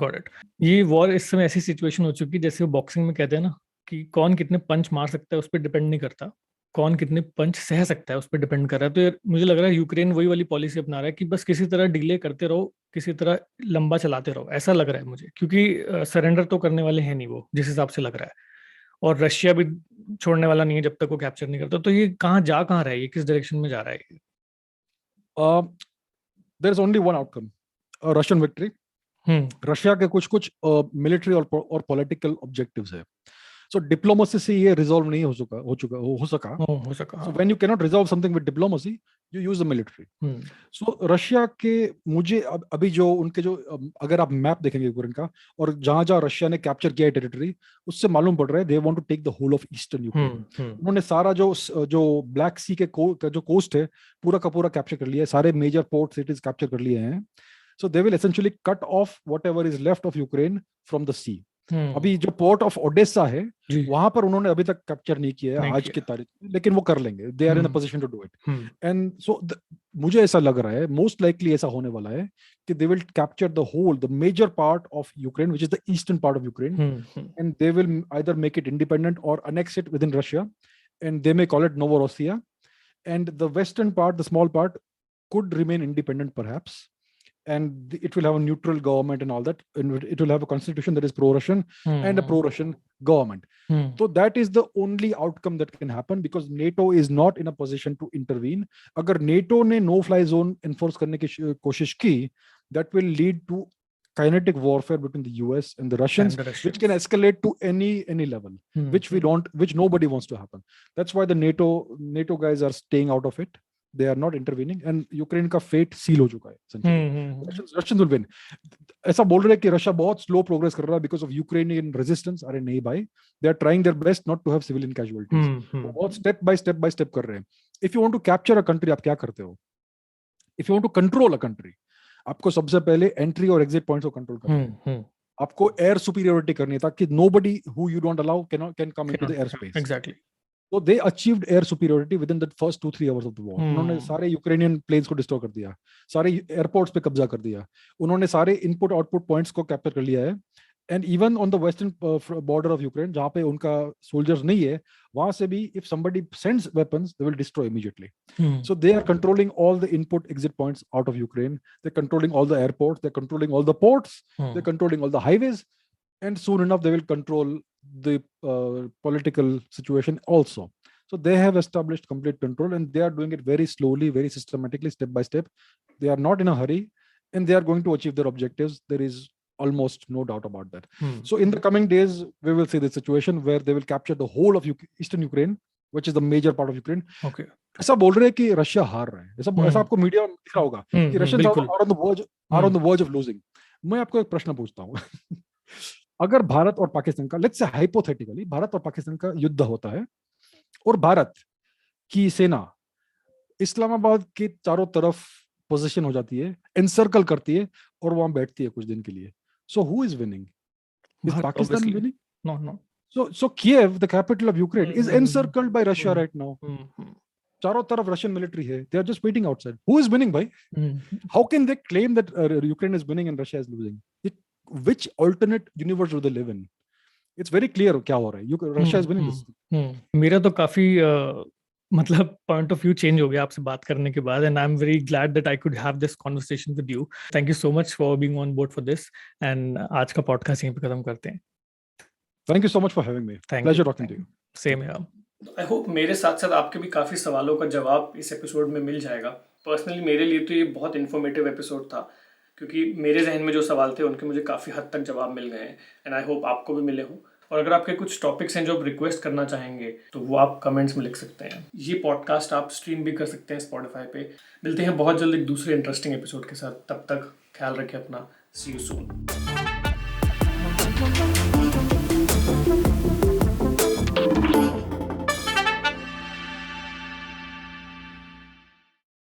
Got it. ये war इस समय ऐसी situation हो चुकी है जैसे वो boxing में कहते हैं ना कि कौन कितने पंच मार सकता है उस पर डिपेंड नहीं करता, कौन कितने पंच सह सकता है उस पर डिपेंड कर रहा है. तो मुझे लग रहा है यूक्रेन वही वाली पॉलिसी अपना रहा है कि बस किसी तरह डिले करते रहो, किसी तरह लंबा चलाते रहो, ऐसा लग रहा है मुझे, क्योंकि सरेंडर तो करने वाले हैं नहीं वो, जिस हिसाब से लग रहा है. और रशिया भी छोड़ने वाला नहीं है जब तक वो कैप्चर नहीं करता. तो ये कहाँ रहा है, ये किस डायरेक्शन में जा रहा है? There is only one outcome, Russian victory. Russia के कुछ मिलिट्री और पॉलिटिकल ऑब्जेक्टिव्स है. सो डिप्लोमेसी से ये रिजॉल्व नहीं हो सका. So when you can not resolve something with diplomacy, you use the military. So Russia के मुझे अभी जो उनके जो अगर आप मैप देखेंगे यूक्रेन का और जहां रशिया ने कैप्चर किया है टेरिटरी, उससे मालूम पड़ रहा है they want to take the whole of eastern Ukraine. उन्होंने सारा जो ब्लैक सी के जो कोस्ट है पूरा का पूरा कैप्चर कर लिया है. सारे मेजर पोर्ट सिटीज कैप्चर कर लिए हैं. So they will essentially cut off whatever is left of Ukraine from the sea. अभी जो पोर्ट ऑफ ओडेसा है वहां पर उन्होंने अभी तक कैप्चर नहीं किया है आज की तारीख में, लेकिन वो कर लेंगे. They are in a position to do it. And so मुझे ऐसा लग रहा है मोस्ट लाइकली ऐसा होने वाला है कि they will capture the major part of Ukraine which is the eastern part of Ukraine, and they will either make it independent or annex it within Russia, and they may call it Novorossiya, and the western part, the small part, could remain independent perhaps, and it will have a neutral government and all that, and it will have a constitution that is pro-Russian and a pro-Russian government. So that is the only outcome that can happen because NATO is not in a position to intervene. अगर NATO ने no fly zone enforce करने की कोशिश की, that will lead to kinetic warfare between the US and the Russians, which can escalate to any level, which nobody wants to happen. That's why the NATO guys are staying out of it. they are not intervening, and Ukraine का fate seal हो चुका है essentially. Russians will win. ऐसा बोल रहे हैं कि Russia बहुत स्लो प्रोग्रेस कर रहा है because of Ukrainian resistance. अरे नहीं भाई, they are trying their best not to have civilian casualties. वो बहुत step by step कर रहे हैं. If you want to capture a country, आप क्या करते हो? If you want to control a country, आपको सबसे पहले एंट्री और एग्जिट पॉइंट्स को कंट्रोल करना है. आपको एयर सुपीरियोरिटी करनी है ताकि nobody who you don't allow can come into the airspace. Exactly. So they achieved air superiority within the first 2-3 hours of the war. उन्होंने सारे यूक्रेनियन प्लेन्स को डिस्ट्रॉय कर दिया, सारे एयरपोर्ट्स पे कब्जा कर दिया, उन्होंने सारे इनपुट आउटपुट पॉइंट्स को कैप्चर कर लिया है. And even on the western border of Ukraine, जहाँ पे उनका सोल्जर्स नहीं है, वहां से भी if somebody sends weapons, they will destroy immediately. So they are controlling all the input exit points out of Ukraine. They're controlling all the airports, they're controlling all the ports, they're controlling all the highways, and soon enough they will control the political situation also. So they have established complete control, and they are doing it very slowly, very systematically, step by step. They are not in a hurry, and they are going to achieve their objectives. There is almost no doubt about that. So in the coming days, we will see the situation where they will capture the whole of eastern Ukraine, which is the major part of Ukraine. Okay. ऐसा बोल रहे हैं कि Russia हार रहा है, ऐसा आपको मीडिया में दिख रहा होगा कि Russians are on the verge of losing. मैं आपको एक प्रश्न पूछता हूँ. अगर भारत और पाकिस्तान का, लेट्स से हाइपोथेटिकली, भारत और पाकिस्तान का युद्ध होता है और भारत की सेना इस्लामाबाद के चारों तरफ पोजीशन हो जाती है, एनसर्कल करती है और वहां बैठती है कुछ दिन के लिए. So who is winning? Is Pakistan winning? No. So Kiev, the capital of Ukraine, is encircled by Russia right now. चारों तरफ रशियन मिलिट्री है. They are just waiting outside. Who is winning, bhai? How can they claim that Ukraine is winning and Russia is losing? Which alternate universe do they live in? It's very clear क्या हो रहा है. Russia is winning this. मेरा तो काफी मतलब point of view change हो गया आपसे बात करने के बाद, and I am very glad that I could have this conversation with you. Thank you so much for being on board for this, and आज का पॉडकास्ट यहीं पे खत्म करते हैं. Thank you so much for having me. Pleasure talking to you. Same here. I hope मेरे साथ साथ आपके भी काफ़ी सवालों का जवाब इस एपिसोड में मिल जाएगा. पर्सनली मेरे लिए तो ये बहुत इन्फॉर्मेटिव एपिसोड था, क्योंकि मेरे जहन में जो सवाल थे उनके मुझे काफ़ी हद तक जवाब मिल गए हैं, एंड आई होप आपको भी मिले हों. और अगर आपके कुछ टॉपिक्स हैं जो आप रिक्वेस्ट करना चाहेंगे तो वो आप कमेंट्स में लिख सकते हैं. ये पॉडकास्ट आप स्ट्रीम भी कर सकते हैं स्पॉटिफाई पे. मिलते हैं बहुत जल्द एक दूसरे इंटरेस्टिंग एपिसोड के साथ. तब तक ख्याल रखें अपना. सी यू सून.